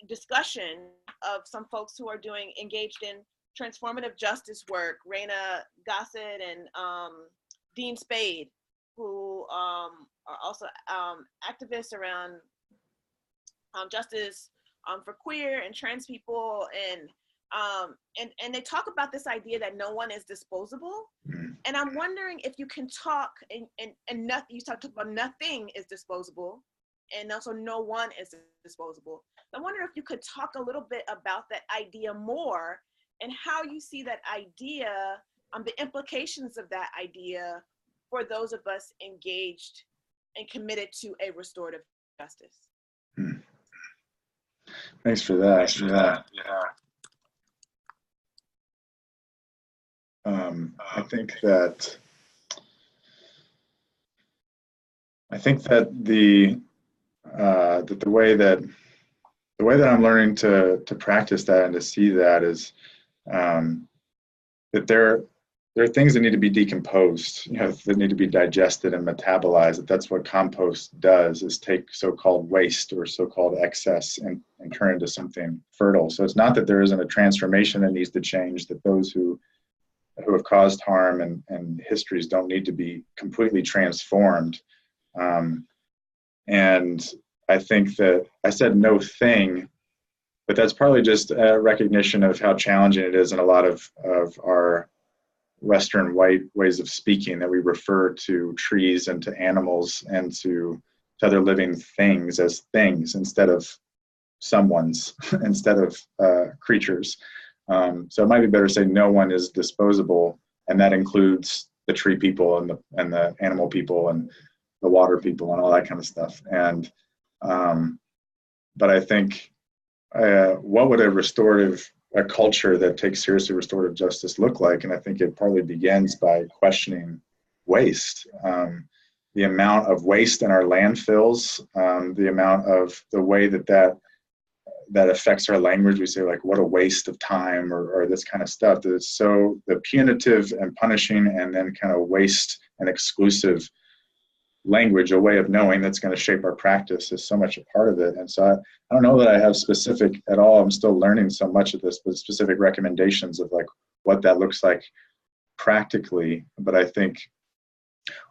discussion of some folks who are engaged in transformative justice work, Raina Gossett and Dean Spade, who are also activists around justice for queer and trans people, and they talk about this idea that no one is disposable. And I'm wondering if you can talk, and nothing, you talked about nothing is disposable, and also no one is disposable. I wonder if you could talk a little bit about that idea more, and how you see that idea, the implications of that idea for those of us engaged and committed to a restorative justice. Thanks for that. I think that the way that I'm learning to practice that and to see that is that there are things that need to be decomposed, that need to be digested and metabolized. That's what compost does, is take so-called waste or so-called excess and turn it into something fertile. So it's not that there isn't a transformation that needs to change, that those who have caused harm and histories don't need to be completely transformed. And I think that I said no thing, but that's partly just a recognition of how challenging it is in a lot of our Western white ways of speaking, that we refer to trees and to animals and to other living things as things instead of someone's, instead of creatures. So it might be better to say no one is disposable, and that includes the tree people and the animal people and the water people and all that kind of stuff. And but I think what would a culture that takes seriously restorative justice look like? And I think it partly begins by questioning waste. The amount of waste in our landfills, the amount of the way that affects our language. We say, like, what a waste of time, or this kind of stuff. That it's so the punitive and punishing and then kind of waste and exclusive language, a way of knowing that's going to shape our practice, is so much a part of it. And so I don't know that I have specific at all. I'm still learning so much of this, but specific recommendations of like what that looks like practically. But I think,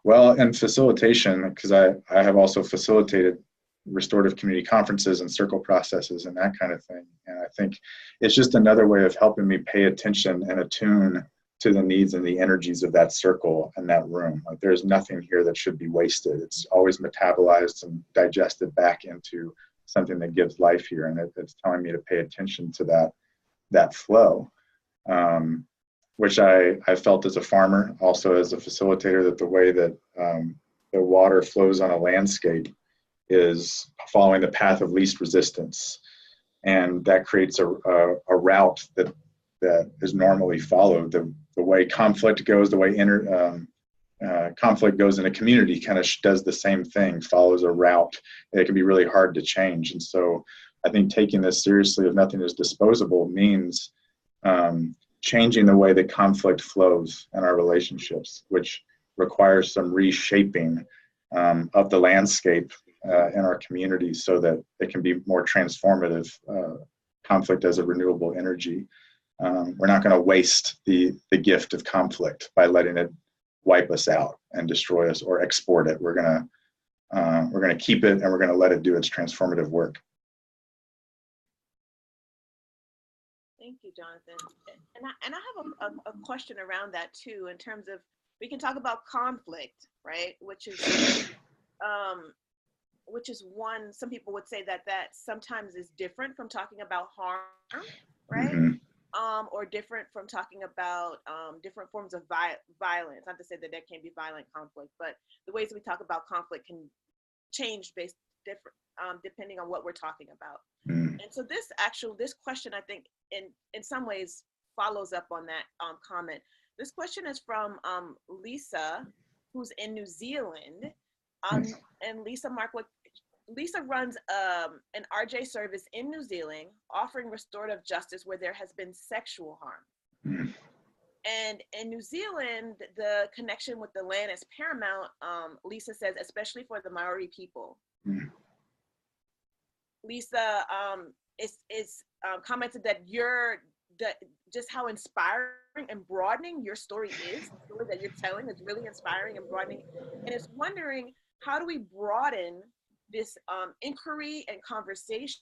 well, and facilitation, because I have also facilitated restorative community conferences and circle processes and that kind of thing. And I think it's just another way of helping me pay attention and attune to the needs and the energies of that circle and that room. Like, there's nothing here that should be wasted. It's always metabolized and digested back into something that gives life here. And it's telling me to pay attention to that flow, which I felt as a farmer, also as a facilitator, that the way that the water flows on a landscape is following the path of least resistance. And that creates a route that is normally followed. The way conflict goes, the way conflict goes in a community kind of does the same thing, follows a route. It can be really hard to change. And so I think taking this seriously of nothing is disposable means changing the way that conflict flows in our relationships, which requires some reshaping of the landscape in our communities so that it can be more transformative. Conflict as a renewable energy. We're not going to waste the gift of conflict by letting it wipe us out and destroy us or export it. We're going to keep it, and we're going to let it do its transformative work. Thank you, Jonathan. And I have a question around that too, in terms of, we can talk about conflict, right? Which is one, some people would say that sometimes is different from talking about harm, right? Mm-hmm. Or different from talking about different forms of violence. Not to say that there can't be violent conflict, but the ways we talk about conflict can change depending on what we're talking about. Mm-hmm. And so this question, I think, in some ways follows up on that comment. This question is from Lisa, who's in New Zealand. And Lisa runs an RJ service in New Zealand offering restorative justice where there has been sexual harm. Mm. And in New Zealand, the connection with the land is paramount, Lisa says, especially for the Maori people. Mm. Lisa is commented that just how inspiring and broadening your story is. The story that you're telling is really inspiring and broadening. And it's wondering, how do we broaden this inquiry and conversations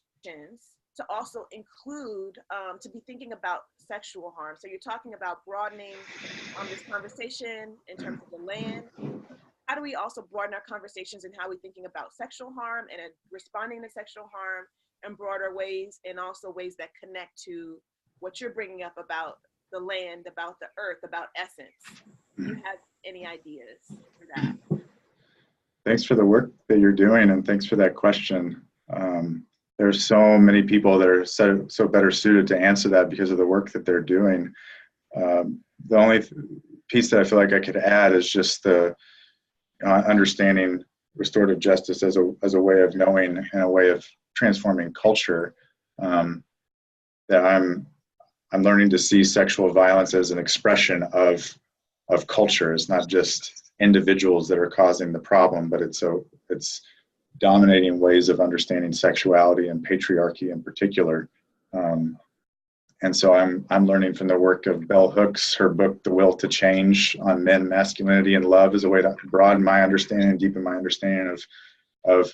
to also include, to be thinking about sexual harm? So you're talking about broadening this conversation in terms of the land. How do we also broaden our conversations in how we're thinking about sexual harm and responding to sexual harm in broader ways, and also ways that connect to what you're bringing up about the land, about the earth, about essence? Do you have any ideas for that? Thanks for the work that you're doing, and thanks for that question. There's so many people that are so better suited to answer that because of the work that they're doing. The only piece that I feel like I could add is just the understanding restorative justice as a way of knowing and a way of transforming culture. That I'm learning to see sexual violence as an expression of culture. It's not just individuals that are causing the problem, but it's dominating ways of understanding sexuality and patriarchy in particular. And so I'm learning from the work of Bell Hooks, her book, The Will to Change, on men, masculinity, and love, as a way to broaden my understanding and deepen my understanding of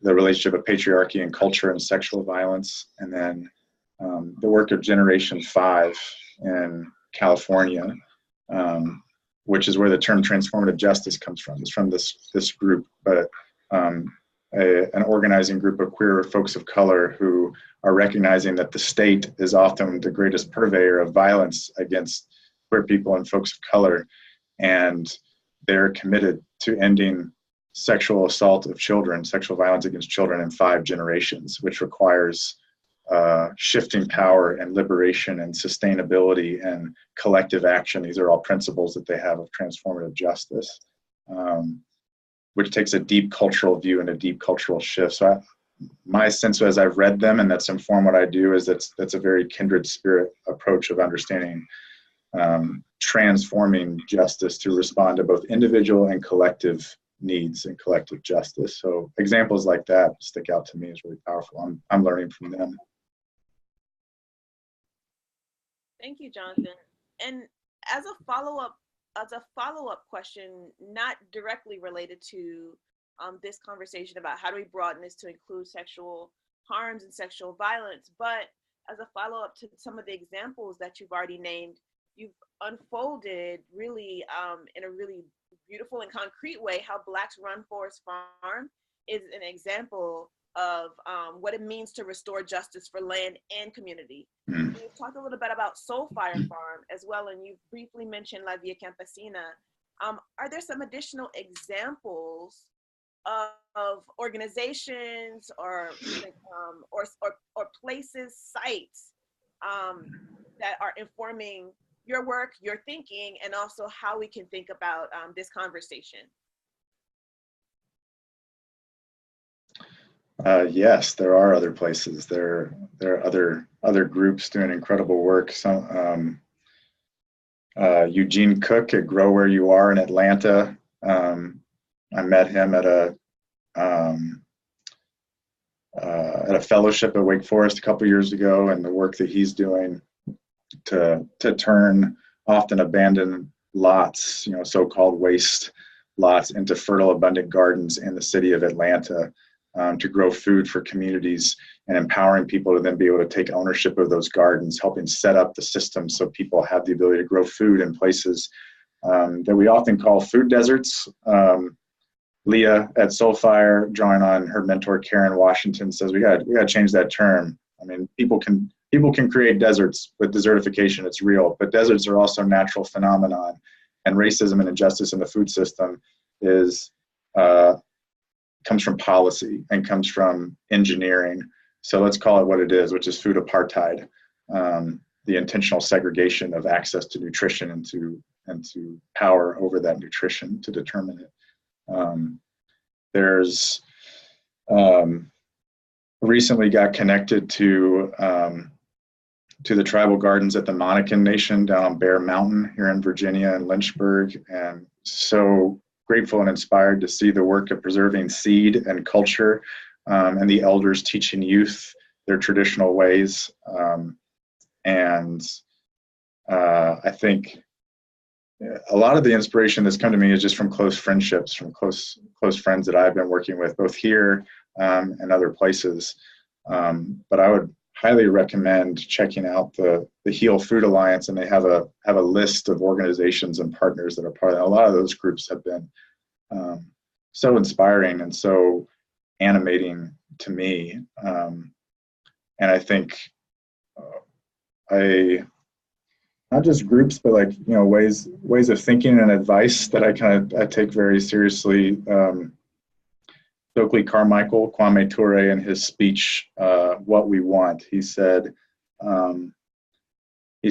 the relationship of patriarchy and culture and sexual violence. And then the work of Generation 5 in California, which is where the term transformative justice comes from. It's from this group, but an organizing group of queer folks of color who are recognizing that the state is often the greatest purveyor of violence against queer people and folks of color. And they're committed to ending sexual assault of children, sexual violence against children in 5 generations, which requires shifting power and liberation and sustainability and collective action. These are all principles that they have of transformative justice, which takes a deep cultural view and a deep cultural shift. So my sense as I've read them, and that's informed what I do, is that's a very kindred spirit approach of understanding transforming justice to respond to both individual and collective needs and collective justice. So examples like that stick out to me as really powerful. I'm learning from them. Thank you, Jonathan. And as a follow-up question, not directly related to this conversation about how do we broaden this to include sexual harms and sexual violence. But as a follow-up to some of the examples that you've already named, you've unfolded really in a really beautiful and concrete way how Blacks Run Forest Farm is an example of what it means to restore justice for land and community. Mm. You've talked a little bit about Soul Fire Farm as well, and you briefly mentioned La Via Campesina. Are there some additional examples of organizations or places, sites that are informing your work, your thinking, and also how we can think about this conversation? Yes, there are other places. There are other groups doing incredible work. Some Eugene Cook at Grow Where You Are in Atlanta. I met him at a fellowship at Wake Forest a couple years ago, and the work that he's doing to turn often abandoned lots, so-called waste lots, into fertile, abundant gardens in the city of Atlanta, to grow food for communities and empowering people to then be able to take ownership of those gardens, helping set up the system so people have the ability to grow food in places that we often call food deserts. Leah at Soulfire, drawing on her mentor Karen Washington, says we got to change that term. I mean, people can create deserts with desertification; it's real. But deserts are also a natural phenomenon, and racism and injustice in the food system comes from policy and comes from engineering. So let's call it what it is, which is food apartheid, the intentional segregation of access to nutrition and to power over that nutrition to determine it. There's recently got connected to the tribal gardens at the Monacan Nation down on Bear Mountain here in Virginia and Lynchburg, and so grateful and inspired to see the work of preserving seed and culture, and the elders teaching youth their traditional ways. I think a lot of the inspiration that's come to me is just from close friendships, from close friends that I've been working with, both here and other places. But I would highly recommend checking out the Heal Food Alliance, and they have a list of organizations and partners that are part of that. A lot of those groups have been so inspiring and so animating to me. And I think not just groups, but ways of thinking and advice that I take very seriously. Stokely Carmichael, Kwame Ture, in his speech, What We Want, he said,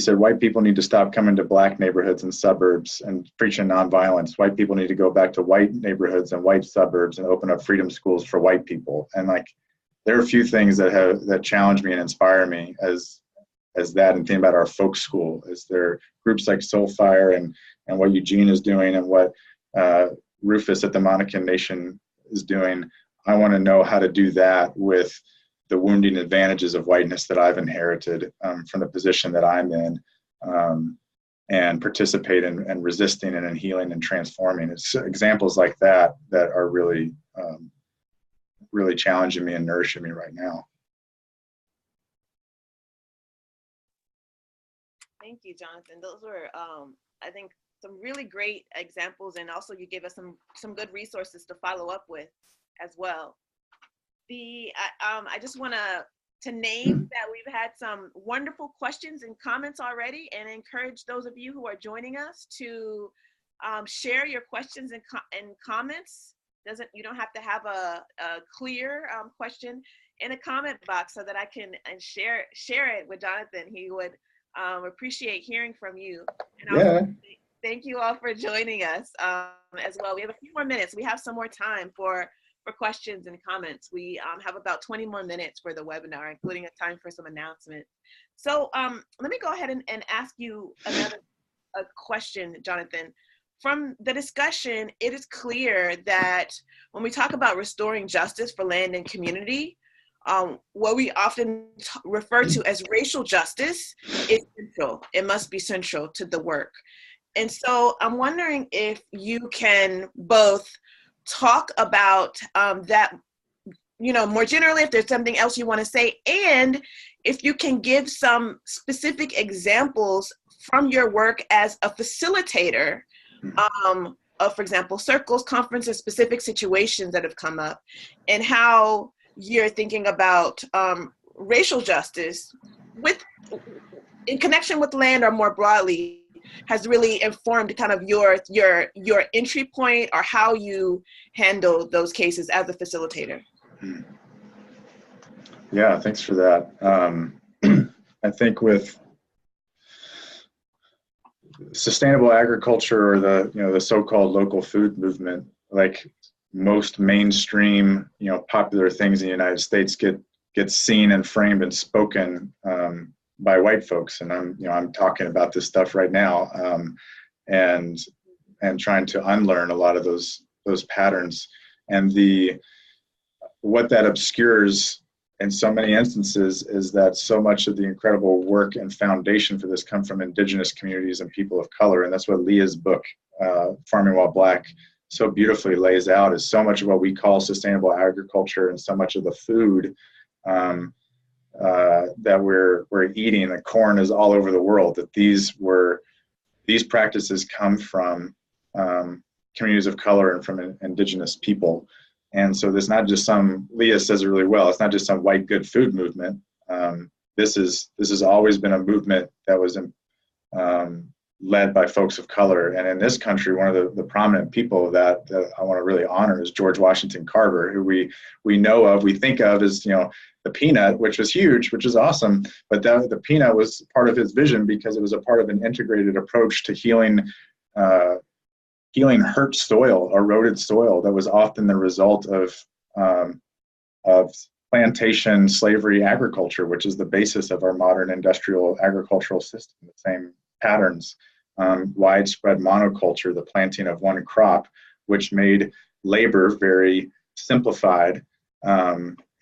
white people need to stop coming to Black neighborhoods and suburbs and preaching nonviolence. White people need to go back to white neighborhoods and white suburbs and open up freedom schools for white people. And there are a few things that challenge me and inspire me as that, and think about our folk school. Is there groups like Soulfire and what Eugene is doing and what Rufus at the Monacan Nation is doing? I want to know how to do that with the wounding advantages of whiteness that I've inherited from the position that I'm in, and participate in resisting and in healing and transforming. It's examples like that are really, really challenging me and nourishing me right now. Thank you, Jonathan. Those were, I think, some really great examples, and also you gave us some good resources to follow up with as well. I just want to name that we've had some wonderful questions and comments already, and encourage those of you who are joining us to share your questions and comments. You don't have to have a clear question in a comment box, so that I can share it with Jonathan. He would appreciate hearing from you. And yeah. Thank you all for joining us as well. We have a few more minutes. We have some more time for questions and comments. We have about 20 more minutes for the webinar, including a time for some announcements. So let me go ahead and ask you a question, Jonathan. From the discussion, it is clear that when we talk about restoring justice for land and community, what we often refer to as racial justice is central. It must be central to the work. And so I'm wondering if you can both talk about that, more generally, if there's something else you want to say, and if you can give some specific examples from your work as a facilitator of, for example, circles, conferences, specific situations that have come up, and how you're thinking about racial justice in connection with land, or more broadly, has really informed kind of your entry point, or how you handle those cases as a facilitator. Yeah, thanks for that. I think with sustainable agriculture, or the so-called local food movement, like most mainstream, popular things in the United States get seen and framed and spoken by white folks. And I'm talking about this stuff right now, and trying to unlearn a lot of those patterns. And what that obscures in so many instances is that so much of the incredible work and foundation for this come from indigenous communities and people of color. And that's what Leah's book, Farming While Black, so beautifully lays out, is so much of what we call sustainable agriculture, and so much of the food that we're eating, the corn is all over the world, that these practices come from communities of color and from indigenous people. And so there's not just Leah says it really well, it's not just some white good food movement. This has always been a movement that was led by folks of color. And in this country, one of the prominent people that I want to really honor is George Washington Carver, who we think of as, the peanut, which was huge, which is awesome. But the peanut was part of his vision, because it was a part of an integrated approach to healing hurt soil, eroded soil, that was often the result of plantation, slavery, agriculture, which is the basis of our modern industrial agricultural system. The same patterns, widespread monoculture, the planting of one crop, which made labor very simplified,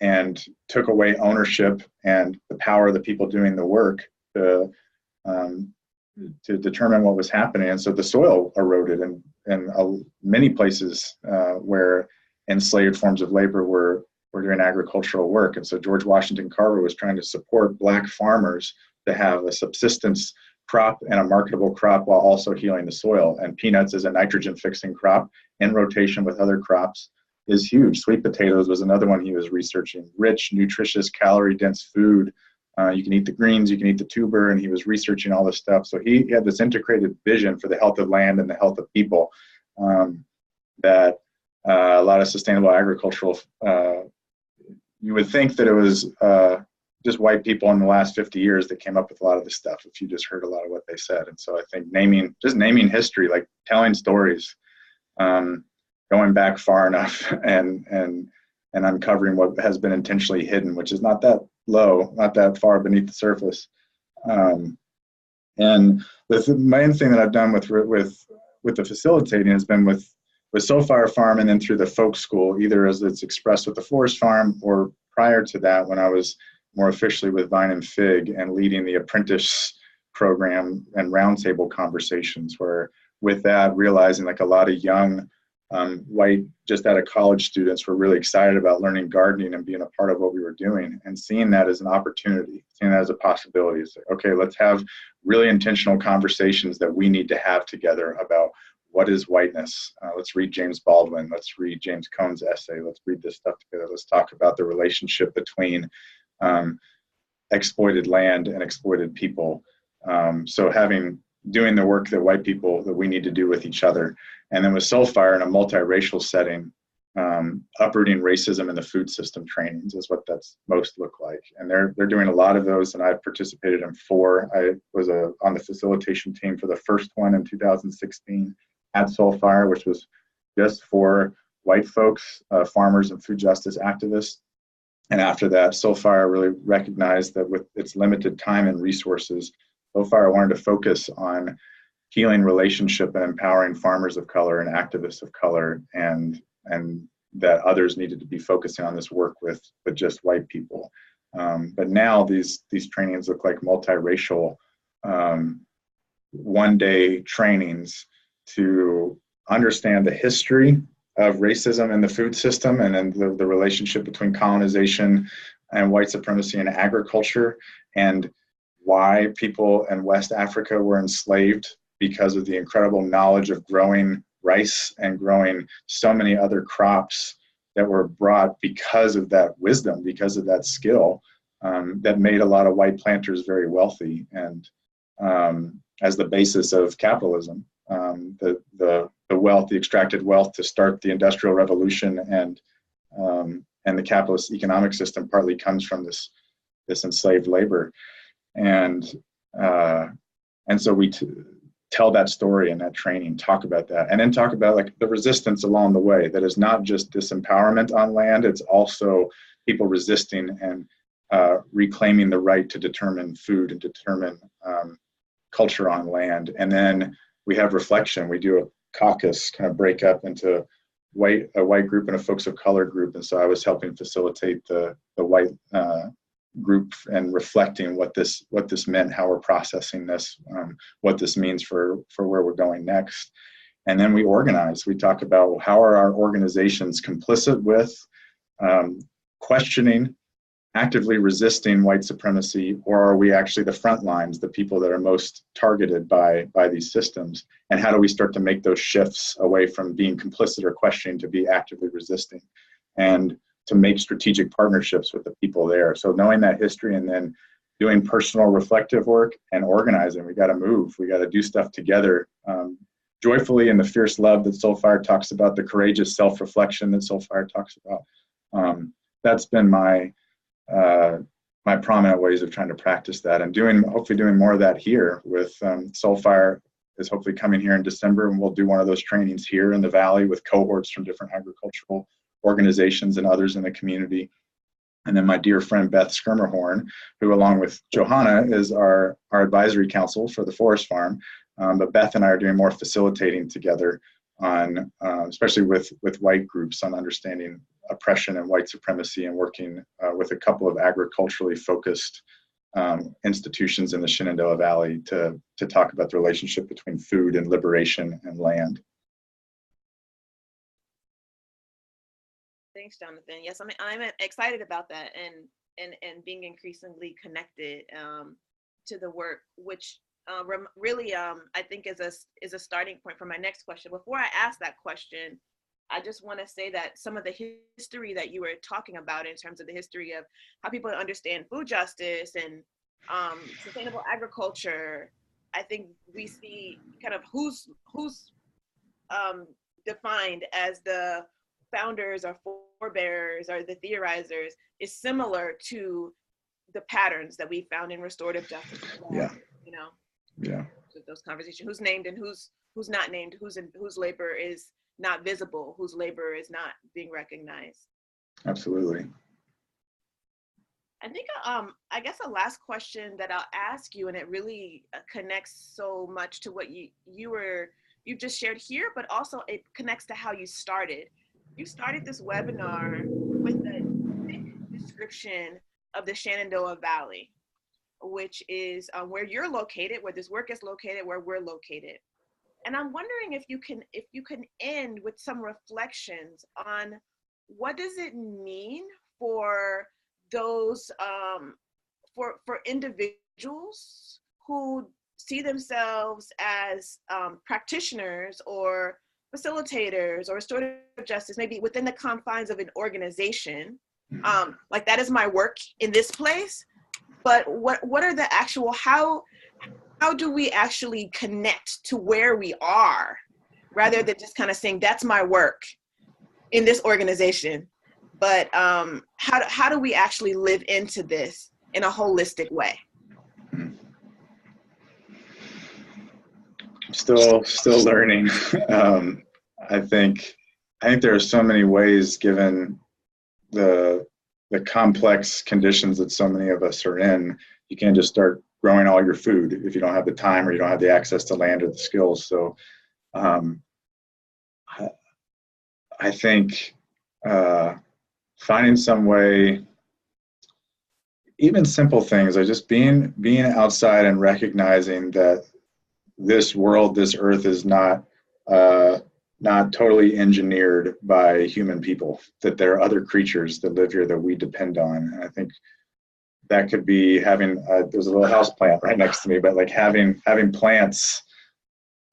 and took away ownership and the power of the people doing the work to determine what was happening. And so the soil eroded, and many places where enslaved forms of labor were doing agricultural work. And so George Washington Carver was trying to support Black farmers to have a subsistence crop and a marketable crop, while also healing the soil. And peanuts is a nitrogen fixing crop in rotation with other crops is huge. Sweet potatoes was another one he was researching. Rich, nutritious, calorie dense food. You can eat the greens, you can eat the tuber, and he was researching all this stuff. So he had this integrated vision for the health of land and the health of people, that a lot of sustainable agricultural, you would think that it was just white people in the last 50 years that came up with a lot of this stuff, if you just heard a lot of what they said. And so I think naming history, like telling stories, going back far enough and uncovering what has been intentionally hidden, which is not that low, not that far beneath the surface. And the main thing that I've done with the facilitating has been with Soulfire Farm, and then through the folk school, either as it's expressed with the Forest Farm, or prior to that when I was more officially with Vine and Fig and leading the apprentice program and roundtable conversations, where with that realizing like a lot of young white, just out of college students were really excited about learning gardening and being a part of what we were doing, and seeing that as an opportunity, seeing that as a possibility. It's like, okay, let's have really intentional conversations that we need to have together about what is whiteness. Let's read James Baldwin. Let's read James Cone's essay. Let's read this stuff together. Let's talk about the relationship between exploited land and exploited people. So doing the work that we need to do with each other. And then with Soulfire in a multiracial setting, uprooting racism in the food system trainings is what that's most look like. And they're doing a lot of those, and I've participated in 4. I was on the facilitation team for the first one in 2016 at Soulfire, which was just for white folks, farmers and food justice activists. And after that, Soulfire really recognized that with its limited time and resources, Soulfire wanted to focus on healing relationship and empowering farmers of color and activists of color, and that others needed to be focusing on this work with just white people. But now these trainings look like multiracial one-day trainings to understand the history of racism in the food system, and then the relationship between colonization and white supremacy and agriculture, and why people in West Africa were enslaved because of the incredible knowledge of growing rice and growing so many other crops that were brought because of that wisdom, because of that skill, that made a lot of white planters very wealthy, and as the basis of capitalism. The wealth, the extracted wealth to start the Industrial Revolution and the capitalist economic system partly comes from this enslaved labor, and so we tell that story in that training, talk about that, and then talk about like the resistance along the way. That is not just disempowerment on land; it's also people resisting and reclaiming the right to determine food and determine culture on land. And then we have reflection. We do a caucus, kind of break up into a white group and a folks of color group. And so I was helping facilitate the white group and reflecting what this meant, how we're processing this, what this means for where we're going next. And then we organize. We talk about how are our organizations complicit with, questioning, actively resisting white supremacy, or are we actually the front lines, the people that are most targeted by these systems? And how do we start to make those shifts away from being complicit or questioning to be actively resisting, and to make strategic partnerships with the people there? So knowing that history and then doing personal reflective work and organizing, we got to move, we got to do stuff together, joyfully, in the fierce love that Soulfire talks about, the courageous self-reflection that Soulfire talks about. That's been my prominent ways of trying to practice that, and hopefully doing more of that here with Soulfire is hopefully coming here in December, and we'll do one of those trainings here in the Valley with cohorts from different agricultural organizations and others in the community. And then my dear friend Beth Skirmerhorn, who along with Johonna is our advisory council for the forest farm, but Beth and I are doing more facilitating together on, especially with white groups, on understanding oppression and white supremacy, and working with a couple of agriculturally focused institutions in the Shenandoah Valley to talk about the relationship between food and liberation and land. Thanks, Jonathan. Yes, I'm excited about that, and being increasingly connected to the work, which really I think is a starting point for my next question. Before I ask that question, I just want to say that some of the history that you were talking about in terms of the history of how people understand food justice and sustainable agriculture, I think we see kind of who's defined as the founders or forebearers or the theorizers is similar to the patterns that we found in restorative justice. Yeah. You know. Yeah. Those conversations: who's named and who's not named, whose labor is not visible, whose labor is not being recognized. Absolutely. I think I guess a last question that I'll ask you, and it really connects so much to what you just shared here, but also it connects to how you started. You started this webinar with a description of the Shenandoah Valley, which is where you're located, where this work is located, where we're located. And I'm wondering if you can end with some reflections on what does it mean for those for individuals who see themselves as practitioners or facilitators or restorative justice, maybe within the confines of an organization, like that is my work in this place. But what are the actual, how do we actually connect to where we are, rather than just kind of saying that's my work in this organization? But how do we actually live into this in a holistic way? Still learning. I think there are so many ways, given the complex conditions that so many of us are in. You can't just start growing all your food if you don't have the time or you don't have the access to land or the skills. So I think finding some way, even simple things, like just being outside and recognizing that this world, this earth is not not totally engineered by human people, that there are other creatures that live here that we depend on. And I think that could be having, there's a little house plant right next to me, but like having plants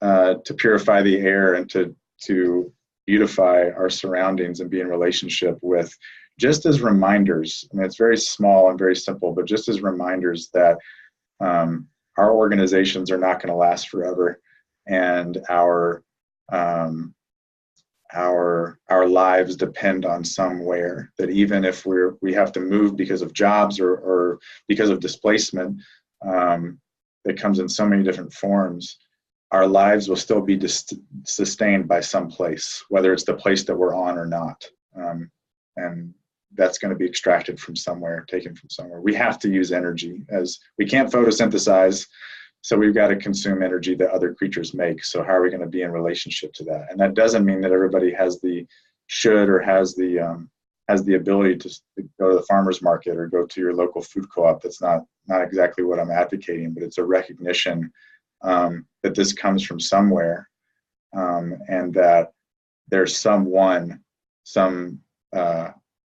to purify the air and to beautify our surroundings and be in relationship with, just as reminders. I mean, it's very small and very simple, but just as reminders that our organizations are not going to last forever, and our lives depend on somewhere, that even if we have to move because of jobs or because of displacement that comes in so many different forms, our lives will still be sustained by some place, whether it's the place that we're on or not. And that's going to be extracted from somewhere, taken from somewhere. We have to use energy, as we can't photosynthesize, so we've got to consume energy that other creatures make. So how are we going to be in relationship to that? And that doesn't mean that everybody has the ability to go to the farmer's market or go to your local food co-op. That's not exactly what I'm advocating, but it's a recognition that this comes from somewhere, and that there's some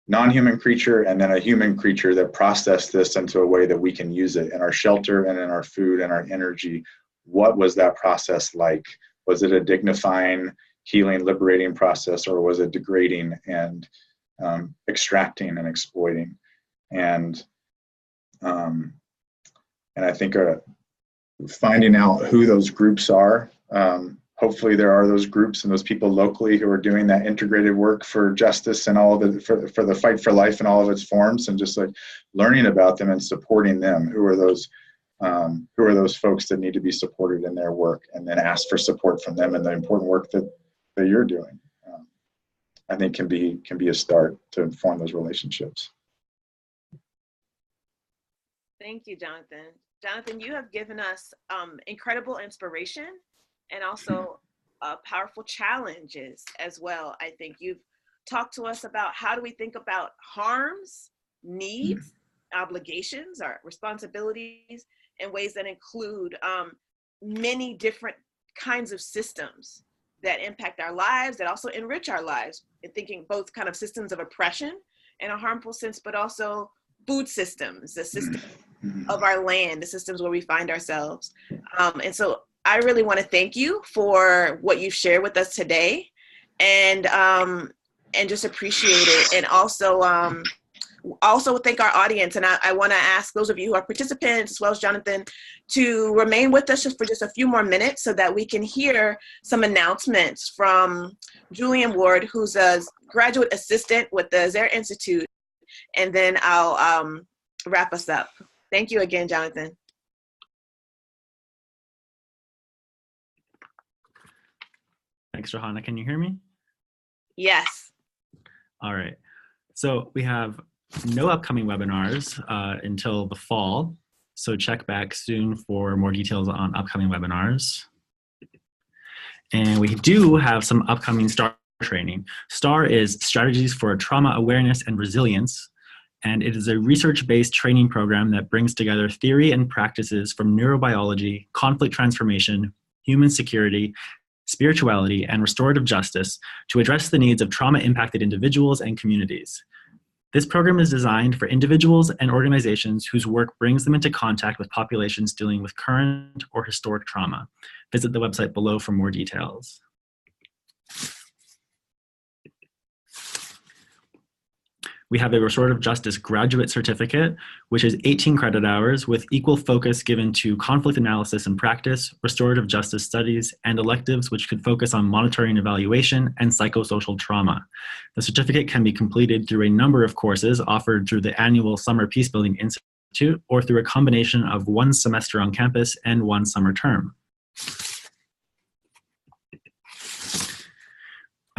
non-human creature and then a human creature that processed this into a way that we can use it in our shelter and in our food and our energy. What was that process like? Was it a dignifying, healing, liberating process, or was it degrading and extracting and exploiting? And I think finding out who those groups are. Hopefully there are those groups and those people locally who are doing that integrated work for justice and all of it, for the fight for life in all of its forms, and just like learning about them and supporting them. Who are those folks that need to be supported in their work, and then ask for support from them in the important work that you're doing. I think can be a start to form those relationships. Thank you, Jonathan. Jonathan, you have given us incredible inspiration and also powerful challenges as well. I think you've talked to us about how do we think about harms, needs, obligations, or responsibilities in ways that include many different kinds of systems that impact our lives, that also enrich our lives, in thinking both kind of systems of oppression in a harmful sense, but also food systems, the system of our land, the systems where we find ourselves. And so I really want to thank you for what you've shared with us today, and just appreciate it. And also thank our audience. And I want to ask those of you who are participants, as well as Jonathan, to remain with us just for a few more minutes so that we can hear some announcements from Julian Ward, who's a graduate assistant with the Zehr Institute. And then I'll wrap us up. Thank you again, Jonathan. Thanks, Johonna. Can you hear me? Yes. All right. So we have no upcoming webinars until the fall. So check back soon for more details on upcoming webinars. And we do have some upcoming STAR training. STAR is Strategies for Trauma Awareness and Resilience. And it is a research-based training program that brings together theory and practices from neurobiology, conflict transformation, human security, spirituality, and restorative justice to address the needs of trauma-impacted individuals and communities. This program is designed for individuals and organizations whose work brings them into contact with populations dealing with current or historic trauma. Visit the website below for more details. We have a Restorative Justice Graduate Certificate, which is 18 credit hours with equal focus given to conflict analysis and practice, restorative justice studies, and electives which could focus on monitoring evaluation and psychosocial trauma. The certificate can be completed through a number of courses offered through the annual Summer Peacebuilding Institute or through a combination of one semester on campus and one summer term.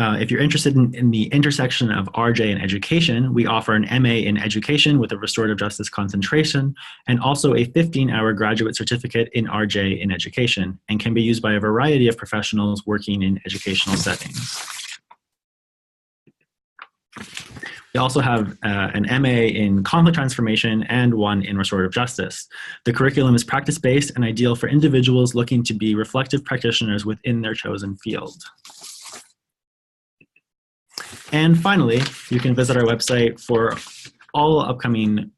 If you're interested in the intersection of RJ and education, we offer an MA in education with a restorative justice concentration, and also a 15-hour graduate certificate in RJ in education, and can be used by a variety of professionals working in educational settings. We also have an MA in conflict transformation and one in restorative justice. The curriculum is practice-based and ideal for individuals looking to be reflective practitioners within their chosen field. And finally, you can visit our website for all upcoming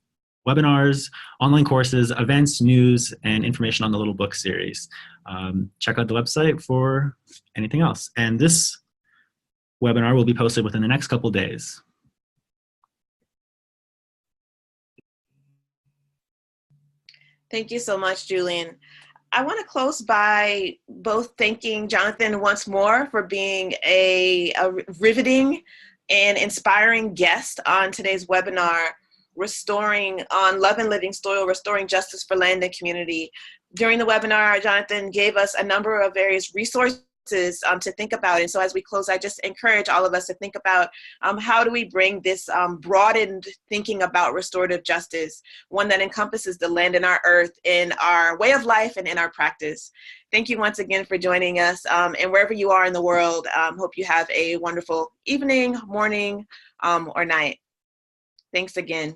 webinars, online courses, events, news, and information on the Little Book series. Check out the website for anything else. And this webinar will be posted within the next couple days. Thank you so much, Julian. I want to close by both thanking Jonathan once more for being a riveting and inspiring guest on today's webinar, on Love and Living Soil, Restoring Justice for Land and Community. During the webinar, Jonathan gave us a number of various resources to think about. And so as we close, I just encourage all of us to think about how do we bring this broadened thinking about restorative justice, one that encompasses the land and our earth in our way of life and in our practice. Thank you once again for joining us. And wherever you are in the world, hope you have a wonderful evening, morning, or night. Thanks again.